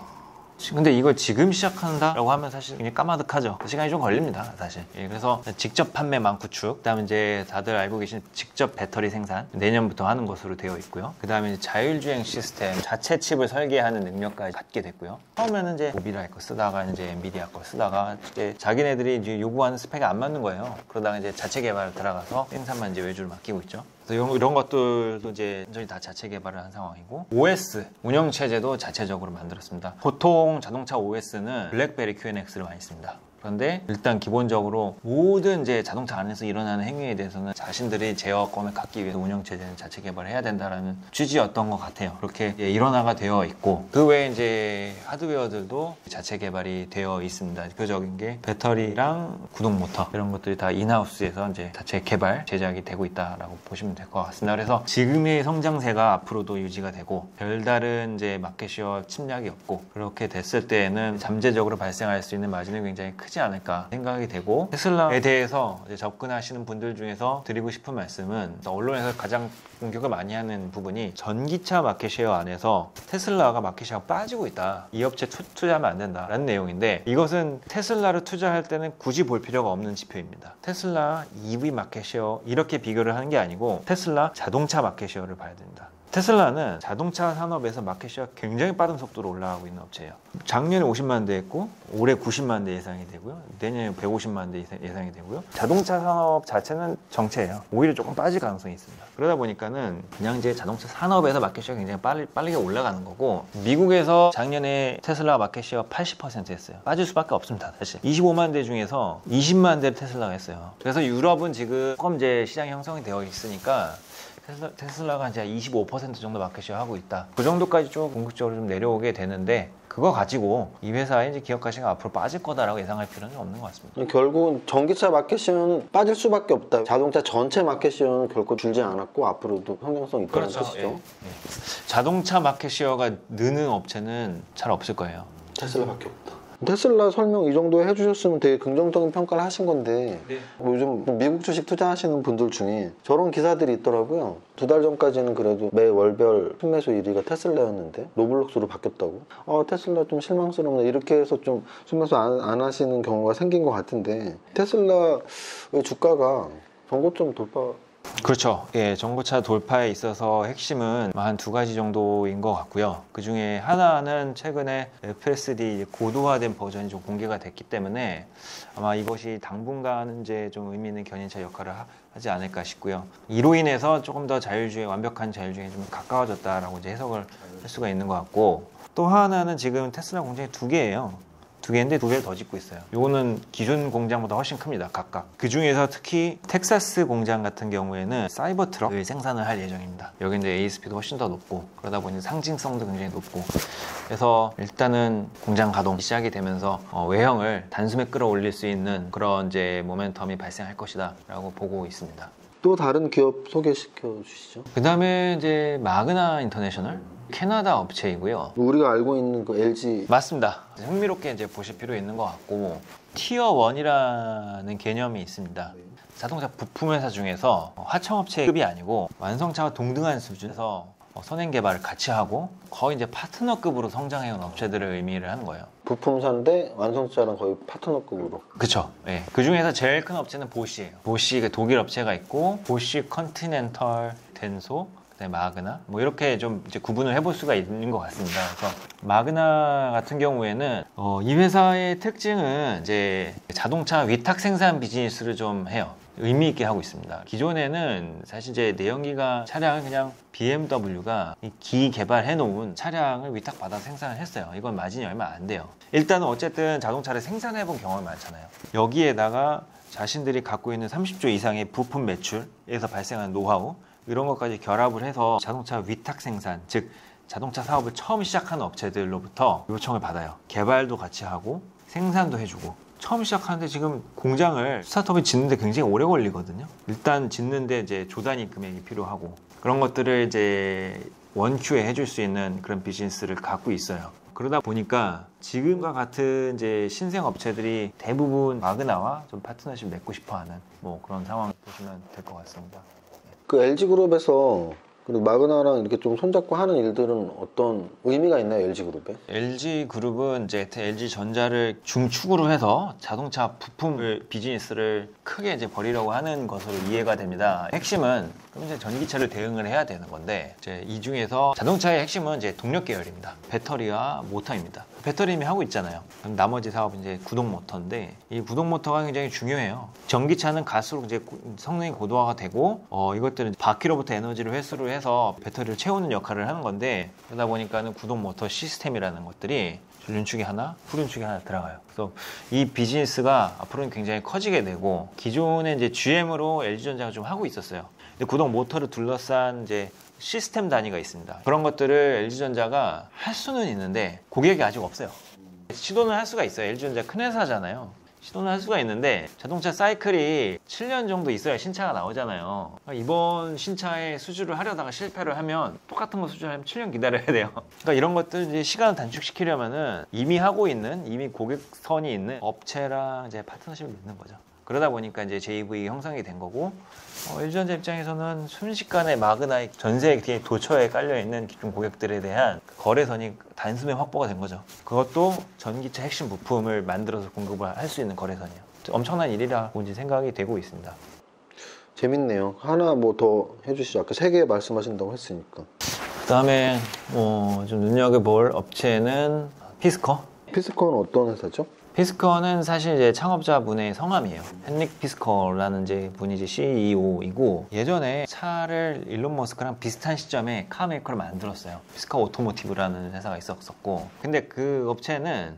근데 이걸 지금 시작한다라고 하면 사실 그냥 까마득하죠. 시간이 좀 걸립니다, 사실. 예, 그래서 직접 판매망 구축, 그다음에 이제 다들 알고 계신 직접 배터리 생산 내년부터 하는 것으로 되어 있고요. 그다음에 자율주행 시스템 자체 칩을 설계하는 능력까지 갖게 됐고요. 처음에는 이제 모빌아이 거 쓰다가 이제 엔비디아 거 쓰다가 이제 자기네들이 이제 요구하는 스펙이 안 맞는 거예요. 그러다가 이제 자체 개발 들어가서 생산만 이제 외주를 맡기고 있죠. 이런 것들도 이제 완전히 다 자체 개발을 한 상황이고 OS 운영 체제도 자체적으로 만들었습니다. 보통 자동차 OS는 블랙베리 QNX를 많이 씁니다. 그런데 일단 기본적으로 모든 이제 자동차 안에서 일어나는 행위에 대해서는 자신들이 제어권을 갖기 위해서 운영체제는 자체 개발을 해야 된다라는 취지였던 것 같아요. 그렇게 일원화가 되어 있고 그 외에 이제 하드웨어들도 자체 개발이 되어 있습니다. 대표적인 게 배터리랑 구동 모터 이런 것들이 다 인하우스에서 이제 자체 개발 제작이 되고 있다라고 보시면 될 것 같습니다. 그래서 지금의 성장세가 앞으로도 유지가 되고 별다른 이제 마켓시어 침략이 없고 그렇게 됐을 때에는 잠재적으로 발생할 수 있는 마진은 굉장히 크지 않을까 생각이 되고 테슬라에 대해서 이제 접근하시는 분들 중에서 드리고 싶은 말씀은 언론에서 가장 공격을 많이 하는 부분이 전기차 마켓쉐어 안에서 테슬라가 마켓쉐어가 빠지고 있다. 이 업체 투자하면 안 된다라는 내용인데 이것은 테슬라를 투자할 때는 굳이 볼 필요가 없는 지표입니다. 테슬라 EV 마켓쉐어 이렇게 비교를 하는 게 아니고 테슬라 자동차 마켓쉐어를 봐야 됩니다. 테슬라는 자동차 산업에서 마켓시가 굉장히 빠른 속도로 올라가고 있는 업체예요. 작년에 50만 대 했고 올해 90만 대 예상이 되고요. 내년에 150만 대 예상이 되고요. 자동차 산업 자체는 정체예요. 오히려 조금 빠질 가능성이 있습니다. 그러다 보니까는 그냥 이제 자동차 산업에서 마켓시가 굉장히 빠르게 올라가는 거고, 미국에서 작년에 테슬라 마켓시가 80% 했어요. 빠질 수밖에 없습니다. 사실 25만 대 중에서 20만 대를 테슬라가 했어요. 그래서 유럽은 지금 조금 이제 시장이 형성이 되어 있으니까 테슬라가 이제 25% 정도 마켓시어 하고 있다. 그 정도까지 좀 궁극적으로 좀 내려오게 되는데, 그거 가지고 이 회사의 이제 기업 가치가 앞으로 빠질 거다라고 예상할 필요는 없는 것 같습니다. 결국은 전기차 마켓시어는 빠질 수밖에 없다. 자동차 전체 마켓시어는 결코 줄지 않았고 앞으로도 성장성이 있다는 그렇죠. 뜻이죠. 예. 자동차 마켓시어가 느는 업체는 잘 없을 거예요. 테슬라밖에 없다. 테슬라 설명 이 정도 해주셨으면 되게 긍정적인 평가를 하신 건데, 네. 요즘 미국 주식 투자하시는 분들 중에 저런 기사들이 있더라고요. 2달 전까지는 그래도 매 월별 순매수 1위가 테슬라였는데 로블록스로 바뀌었다고. 테슬라 좀 실망스럽네, 이렇게 해서 좀 순매수 안 하시는 경우가 생긴 것 같은데, 테슬라의 주가가 전고점 돌파. 그렇죠. 예, 전고차 돌파에 있어서 핵심은 한 두 가지 정도인 것 같고요. 그 중에 하나는 최근에 FSD 고도화된 버전이 좀 공개가 됐기 때문에 아마 이것이 당분간은 이제 좀 의미 있는 견인차 역할을 하지 않을까 싶고요. 이로 인해서 조금 더 자율주행, 완벽한 자율주행에 좀 가까워졌다라고 이제 해석을 할 수가 있는 것 같고, 또 하나는 지금 테슬라 공장이 2개예요. 2개인데 2개를 더 짓고 있어요. 요거는 기존 공장보다 훨씬 큽니다, 각각. 그 중에서 특히 텍사스 공장 같은 경우에는 사이버 트럭을 생산을 할 예정입니다. 여기 이제 ASP도 훨씬 더 높고, 그러다 보니 상징성도 굉장히 높고, 그래서 일단은 공장 가동 시작이 되면서 외형을 단숨에 끌어올릴 수 있는 그런 이제 모멘텀이 발생할 것이다라고 보고 있습니다. 또 다른 기업 소개시켜 주시죠. 그 다음에 이제 마그나 인터내셔널, 캐나다 업체이고요. 우리가 알고 있는 그 LG. 맞습니다. 흥미롭게 이제 보실 필요 있는 것 같고, 티어 1이라는 개념이 있습니다. 자동차 부품 회사 중에서 하청업체급이 아니고 완성차와 동등한 수준에서 선행 개발을 같이 하고 거의 이제 파트너급으로 성장해온 업체들을 의미를 하는 거예요. 부품사인데 완성차랑 거의 파트너급으로. 그렇죠. 예. 그 중에서 제일 큰 업체는 보시예요. 보시, 독일 업체가 있고, 보시 컨티넨털, 덴소, 마그나, 뭐 이렇게 좀 이제 구분을 해볼 수가 있는 것 같습니다. 그래서 마그나 같은 경우에는 이 회사의 특징은 이제 자동차 위탁 생산 비즈니스를 좀 해요. 의미 있게 하고 있습니다. 기존에는 사실 이제 내연기관 차량을 그냥 BMW가 기 개발해 놓은 차량을 위탁받아서 생산을 했어요. 이건 마진이 얼마 안 돼요. 일단은 어쨌든 자동차를 생산해 본 경험이 많잖아요. 여기에다가 자신들이 갖고 있는 30조 이상의 부품 매출에서 발생하는 노하우, 이런 것까지 결합을 해서 자동차 위탁 생산, 즉 자동차 사업을 처음 시작하는 업체들로부터 요청을 받아요. 개발도 같이 하고 생산도 해주고. 처음 시작하는데 지금 공장을 스타트업이 짓는데 굉장히 오래 걸리거든요. 일단 짓는데 이제 조단위 금액이 필요하고, 그런 것들을 이제 원큐에 해줄 수 있는 그런 비즈니스를 갖고 있어요. 그러다 보니까 지금과 같은 이제 신생 업체들이 대부분 마그나와 좀 파트너십 맺고 싶어하는 뭐 그런 상황을 보시면 될 것 같습니다. 그 LG그룹에서 그리고 마그나랑 이렇게 좀 손잡고 하는 일들은 어떤 의미가 있나요, LG그룹에? LG그룹은 이제 LG전자를 중축으로 해서 자동차 부품 비즈니스를 크게 이제 벌이려고 하는 것으로 이해가 됩니다. 핵심은 그럼 이제 전기차를 대응을 해야 되는 건데, 이제 이 중에서 자동차의 핵심은 이제 동력 계열입니다. 배터리와 모터입니다. 배터리 이미 하고 있잖아요. 그럼 나머지 사업은 이제 구동 모터인데, 이 구동 모터가 굉장히 중요해요. 전기차는 갈수록 이제 성능이 고도화가 되고, 이것들은 바퀴로부터 에너지를 회수를 해서 배터리를 채우는 역할을 하는 건데, 그러다 보니까는 구동 모터 시스템이라는 것들이 전륜축이 하나, 후륜축이 하나 들어가요. 그래서 이 비즈니스가 앞으로는 굉장히 커지게 되고, 기존에 이제 GM으로 LG전자가 좀 하고 있었어요. 근데 구동 모터를 둘러싼 이제 시스템 단위가 있습니다. 그런 것들을 LG전자가 할 수는 있는데 고객이 아직 없어요. 시도는 할 수가 있어요. LG전자 큰 회사잖아요. 시도는 할 수가 있는데 자동차 사이클이 7년 정도 있어야 신차가 나오잖아요. 이번 신차에 수주를 하려다가 실패를 하면 똑같은 거 수주하면 7년 기다려야 돼요. 그러니까 이런 것들 이제 시간을 단축시키려면은 이미 하고 있는, 이미 고객선이 있는 업체랑 이제 파트너십을 맺는 거죠. 그러다 보니까 이제 JV 형성이 된 거고, LG전자 입장에서는 순식간에 마그나의 전 세계 도처에 깔려있는 기존 고객들에 대한 거래선이 단숨에 확보가 된 거죠. 그것도 전기차 핵심 부품을 만들어서 공급을 할 수 있는 거래선이에요. 엄청난 일이라고 이제 생각이 되고 있습니다. 재밌네요. 하나 뭐 더 해주시죠. 아까 3개 말씀하신다고 했으니까. 그다음에 좀 눈여겨볼 업체는 피스커. 피스커는 어떤 회사죠? 피스커는 사실 이제 창업자분의 성함이에요. 헨릭 피스커라는 이제 분이 이제 CEO이고 예전에 차를 일론 머스크랑 비슷한 시점에 카메이커를 만들었어요. 피스커 오토모티브라는 회사가 있었고, 근데 그 업체는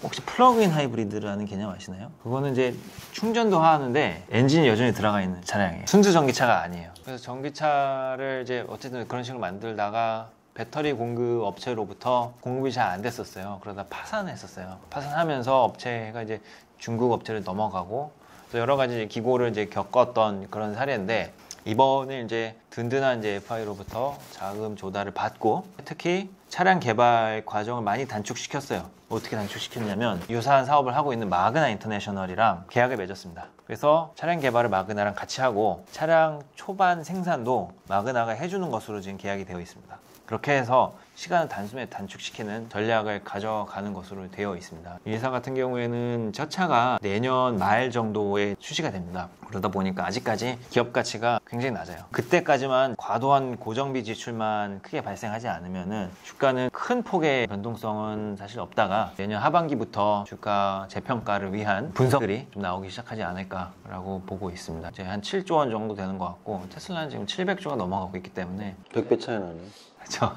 혹시 플러그인 하이브리드라는 개념 아시나요? 그거는 이제 충전도 하는데 엔진이 여전히 들어가 있는 차량이에요. 순수 전기차가 아니에요. 그래서 전기차를 이제 어쨌든 그런 식으로 만들다가 배터리 공급 업체로부터 공급이 잘 안 됐었어요. 그러다 파산했었어요. 파산하면서 업체가 이제 중국 업체를 넘어가고 또 여러 가지 기고를 이제 겪었던 그런 사례인데, 이번에 이제 든든한 이제 FI로부터 자금 조달을 받고 특히 차량 개발 과정을 많이 단축시켰어요. 어떻게 단축시켰냐면 유사한 사업을 하고 있는 마그나 인터내셔널이랑 계약을 맺었습니다. 그래서 차량 개발을 마그나랑 같이 하고 차량 초반 생산도 마그나가 해주는 것으로 지금 계약이 되어 있습니다. 그렇게 해서 시간을 단숨에 단축시키는 전략을 가져가는 것으로 되어 있습니다. 이 회사 같은 경우에는 첫 차가 내년 말 정도에 출시가 됩니다. 그러다 보니까 아직까지 기업 가치가 굉장히 낮아요. 그때까지만 과도한 고정비 지출만 크게 발생하지 않으면은 주가는 큰 폭의 변동성은 사실 없다가 내년 하반기부터 주가 재평가를 위한 분석들이 좀 나오기 시작하지 않을까라고 보고 있습니다. 이제 한 7조 원 정도 되는 것 같고 테슬라는 지금 700조가 넘어가고 있기 때문에 100배 차이 나네. 그렇죠.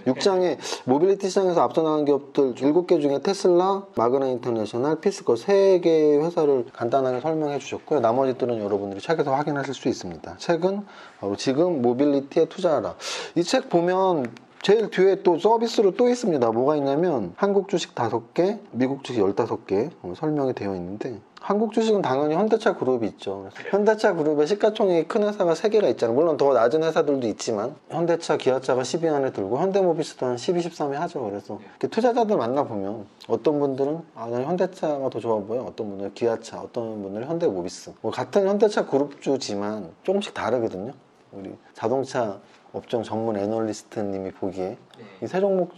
6장에 모빌리티 시장에서 앞서 나간 기업들 7개 중에 테슬라, 마그나 인터내셔널, 피스커 3개의 회사를 간단하게 설명해 주셨고요. 나머지들은 여러분들이 책에서 확인하실 수 있습니다. 책은 바로 지금 모빌리티에 투자하라. 이 책 보면 제일 뒤에 또 서비스로 또 있습니다. 뭐가 있냐면 한국 주식 5개, 미국 주식 15개 설명이 되어 있는데, 한국 주식은 당연히 현대차 그룹이 있죠. 현대차 그룹에 시가총액이 큰 회사가 3개가 있잖아요. 물론 더 낮은 회사들도 있지만 현대차, 기아차가 10위 안에 들고 현대모비스도 한 12, 13위 하죠. 그래서 투자자들 만나보면 어떤 분들은 난 현대차가 더 좋아 보여, 어떤 분들은 기아차, 어떤 분들은 현대모비스. 같은 현대차 그룹주지만 조금씩 다르거든요. 우리 자동차 업종 전문 애널리스트님이 보기에 이 세 종목이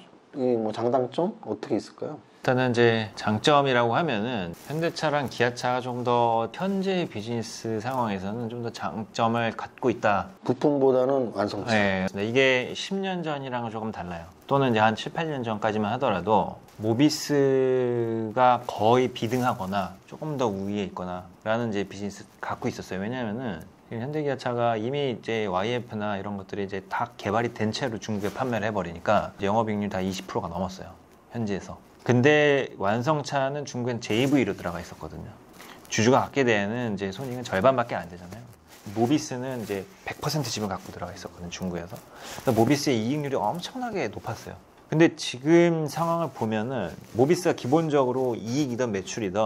장단점 어떻게 있을까요? 일단은 이제 장점이라고 하면은 현대차랑 기아차가 좀 더 현재 비즈니스 상황에서는 좀 더 장점을 갖고 있다. 부품보다는 완성차. 네, 이게 10년 전이랑은 조금 달라요. 또는 이제 한 7, 8년 전까지만 하더라도 모비스가 거의 비등하거나 조금 더 우위에 있거나 라는 이제 비즈니스 갖고 있었어요. 왜냐면은 현대기아차가 이미 이제 YF나 이런 것들이 이제 다 개발이 된 채로 중국에 판매를 해버리니까 영업이익률 다 20%가 넘었어요. 현지에서. 근데 완성차는 중국엔 JV로 들어가 있었거든요. 주주가 갖게 되는 이제 손익은 절반밖에 안 되잖아요. 모비스는 이제 100% 지분 갖고 들어가 있었거든요, 중국에서. 그래서 모비스의 이익률이 엄청나게 높았어요. 근데 지금 상황을 보면은 모비스가 기본적으로 이익이든 매출이든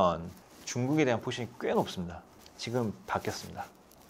중국에 대한 포션이 꽤 높습니다. 지금 바뀌었습니다.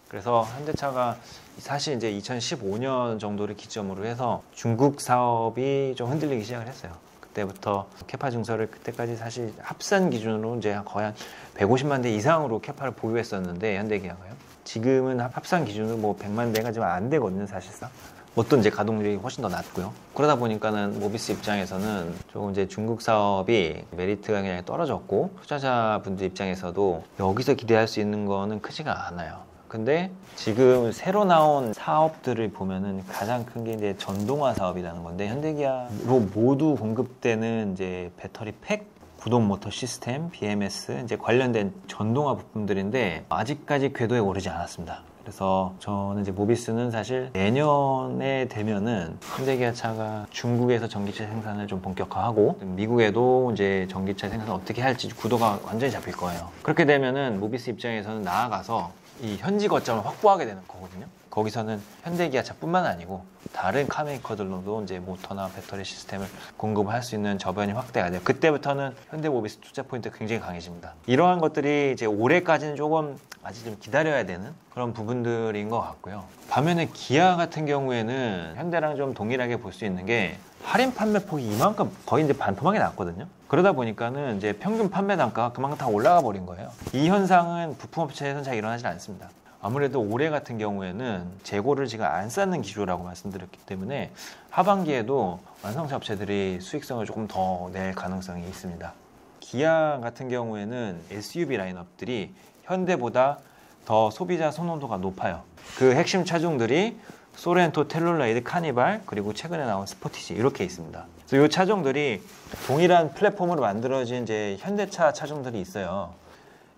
그래서 현대차가 사실 이제 2015년 정도를 기점으로 해서 중국 사업이 좀 흔들리기 시작을 했어요. 그때부터 캐파 증설을 그때까지 사실 합산 기준으로 이제 거의 한 150만 대 이상으로 캐파를 보유했었는데 현대기아가요. 지금은 합산 기준으로 뭐 100만 대가 지금 안 되거든요, 사실상. 뭣도 이제 가동률이 훨씬 더 낮고요. 그러다 보니까는 모비스 입장에서는 조금 이제 중국 사업이 메리트가 굉장히 떨어졌고 투자자분들 입장에서도 여기서 기대할 수 있는 거는 크지가 않아요. 근데 지금 새로 나온 사업들을 보면은 가장 큰 게 이제 전동화 사업이라는 건데, 현대기아로 모두 공급되는 이제 배터리 팩, 구동 모터 시스템, BMS 이제 관련된 전동화 부품들인데 아직까지 궤도에 오르지 않았습니다. 그래서 저는 이제 모비스는 사실 내년에 되면은 현대기아차가 중국에서 전기차 생산을 좀 본격화하고 미국에도 이제 전기차 생산을 어떻게 할지 구도가 완전히 잡힐 거예요. 그렇게 되면은 모비스 입장에서는 나아가서 이 현지 거점을 확보하게 되는 거거든요. 거기서는 현대기아차뿐만 아니고 다른 카메이커들로도 이제 모터나 배터리 시스템을 공급을 할 수 있는 저변이 확대가 돼요. 그때부터는 현대모비스 투자 포인트가 굉장히 강해집니다. 이러한 것들이 이제 올해까지는 조금 아직 좀 기다려야 되는 그런 부분들인 것 같고요. 반면에 기아 같은 경우에는 현대랑 좀 동일하게 볼 수 있는 게 할인 판매폭이 이만큼 거의 이제 반토막이 났거든요. 그러다 보니까는 이제 평균 판매 단가가 그만큼 다 올라가 버린 거예요. 이 현상은 부품업체에서는 잘 일어나지 않습니다. 아무래도 올해 같은 경우에는 재고를 지금 안 쌓는 기조라고 말씀드렸기 때문에 하반기에도 완성차 업체들이 수익성을 조금 더 낼 가능성이 있습니다. 기아 같은 경우에는 SUV 라인업들이 현대보다 더 소비자 선호도가 높아요. 그 핵심 차종들이 소렌토, 텔룰라이드, 카니발, 그리고 최근에 나온 스포티지 이렇게 있습니다. 그래서 이 차종들이 동일한 플랫폼으로 만들어진 이제 현대차 차종들이 있어요.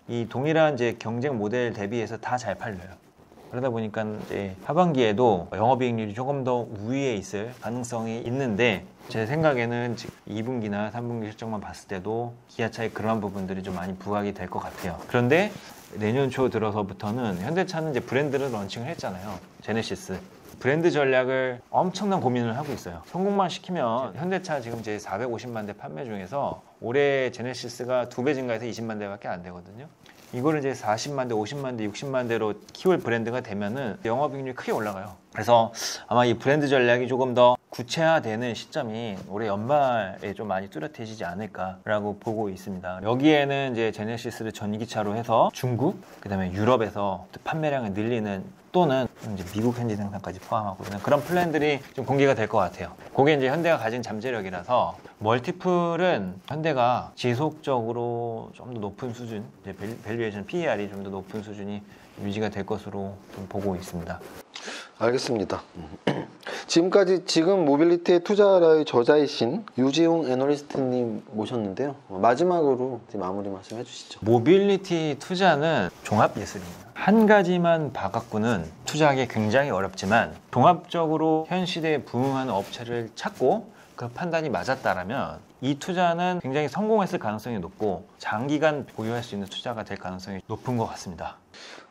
이 동일한 이제 경쟁 모델 대비해서 다 잘 팔려요. 그러다 보니까 이제 하반기에도 영업이익률이 조금 더 우위에 있을 가능성이 있는데, 제 생각에는 2분기나 3분기 실적만 봤을 때도 기아차의 그러한 부분들이 좀 많이 부각이 될 것 같아요. 그런데 내년 초 들어서부터는 현대차는 이제 브랜드를 런칭을 했잖아요. 제네시스. 브랜드 전략을 엄청난 고민을 하고 있어요. 성공만 시키면 현대차 지금 이제 450만 대 판매 중에서 올해 제네시스가 2배 증가해서 20만 대밖에 안 되거든요. 이거를 이제 40만 대, 50만 대, 60만 대로 키울 브랜드가 되면은 영업이익률이 크게 올라가요. 그래서 아마 이 브랜드 전략이 조금 더 구체화되는 시점이 올해 연말에 좀 많이 뚜렷해지지 않을까라고 보고 있습니다. 여기에는 이제 제네시스를 전기차로 해서 중국, 그다음에 유럽에서 판매량을 늘리는, 또는 이제 미국 현지 생산까지 포함하고 있는 그런 플랜들이 좀 공개가 될 것 같아요. 그게 이제 현대가 가진 잠재력이라서, 멀티플은 현대가 지속적으로 좀 더 높은 수준, 이제 밸류에이션 PER이 좀 더 높은 수준이 유지가 될 것으로 좀 보고 있습니다. 알겠습니다. 지금까지 지금 모빌리티의 투자라의 저자이신 유지웅 애널리스트님 모셨는데요. 마지막으로 마무리 말씀 해주시죠. 모빌리티 투자는 종합 예술입니다. 한 가지만 봐갖고는 투자하기 굉장히 어렵지만, 종합적으로 현 시대에 부응하는 업체를 찾고 그 판단이 맞았다라면 이 투자는 굉장히 성공했을 가능성이 높고 장기간 보유할 수 있는 투자가 될 가능성이 높은 것 같습니다.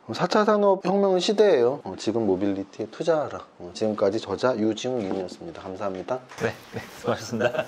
4차 산업혁명은 시대예요. 지금 모빌리티에 투자하라. 지금까지 저자 유지웅 님이었습니다. 감사합니다. 네, 수고하셨습니다.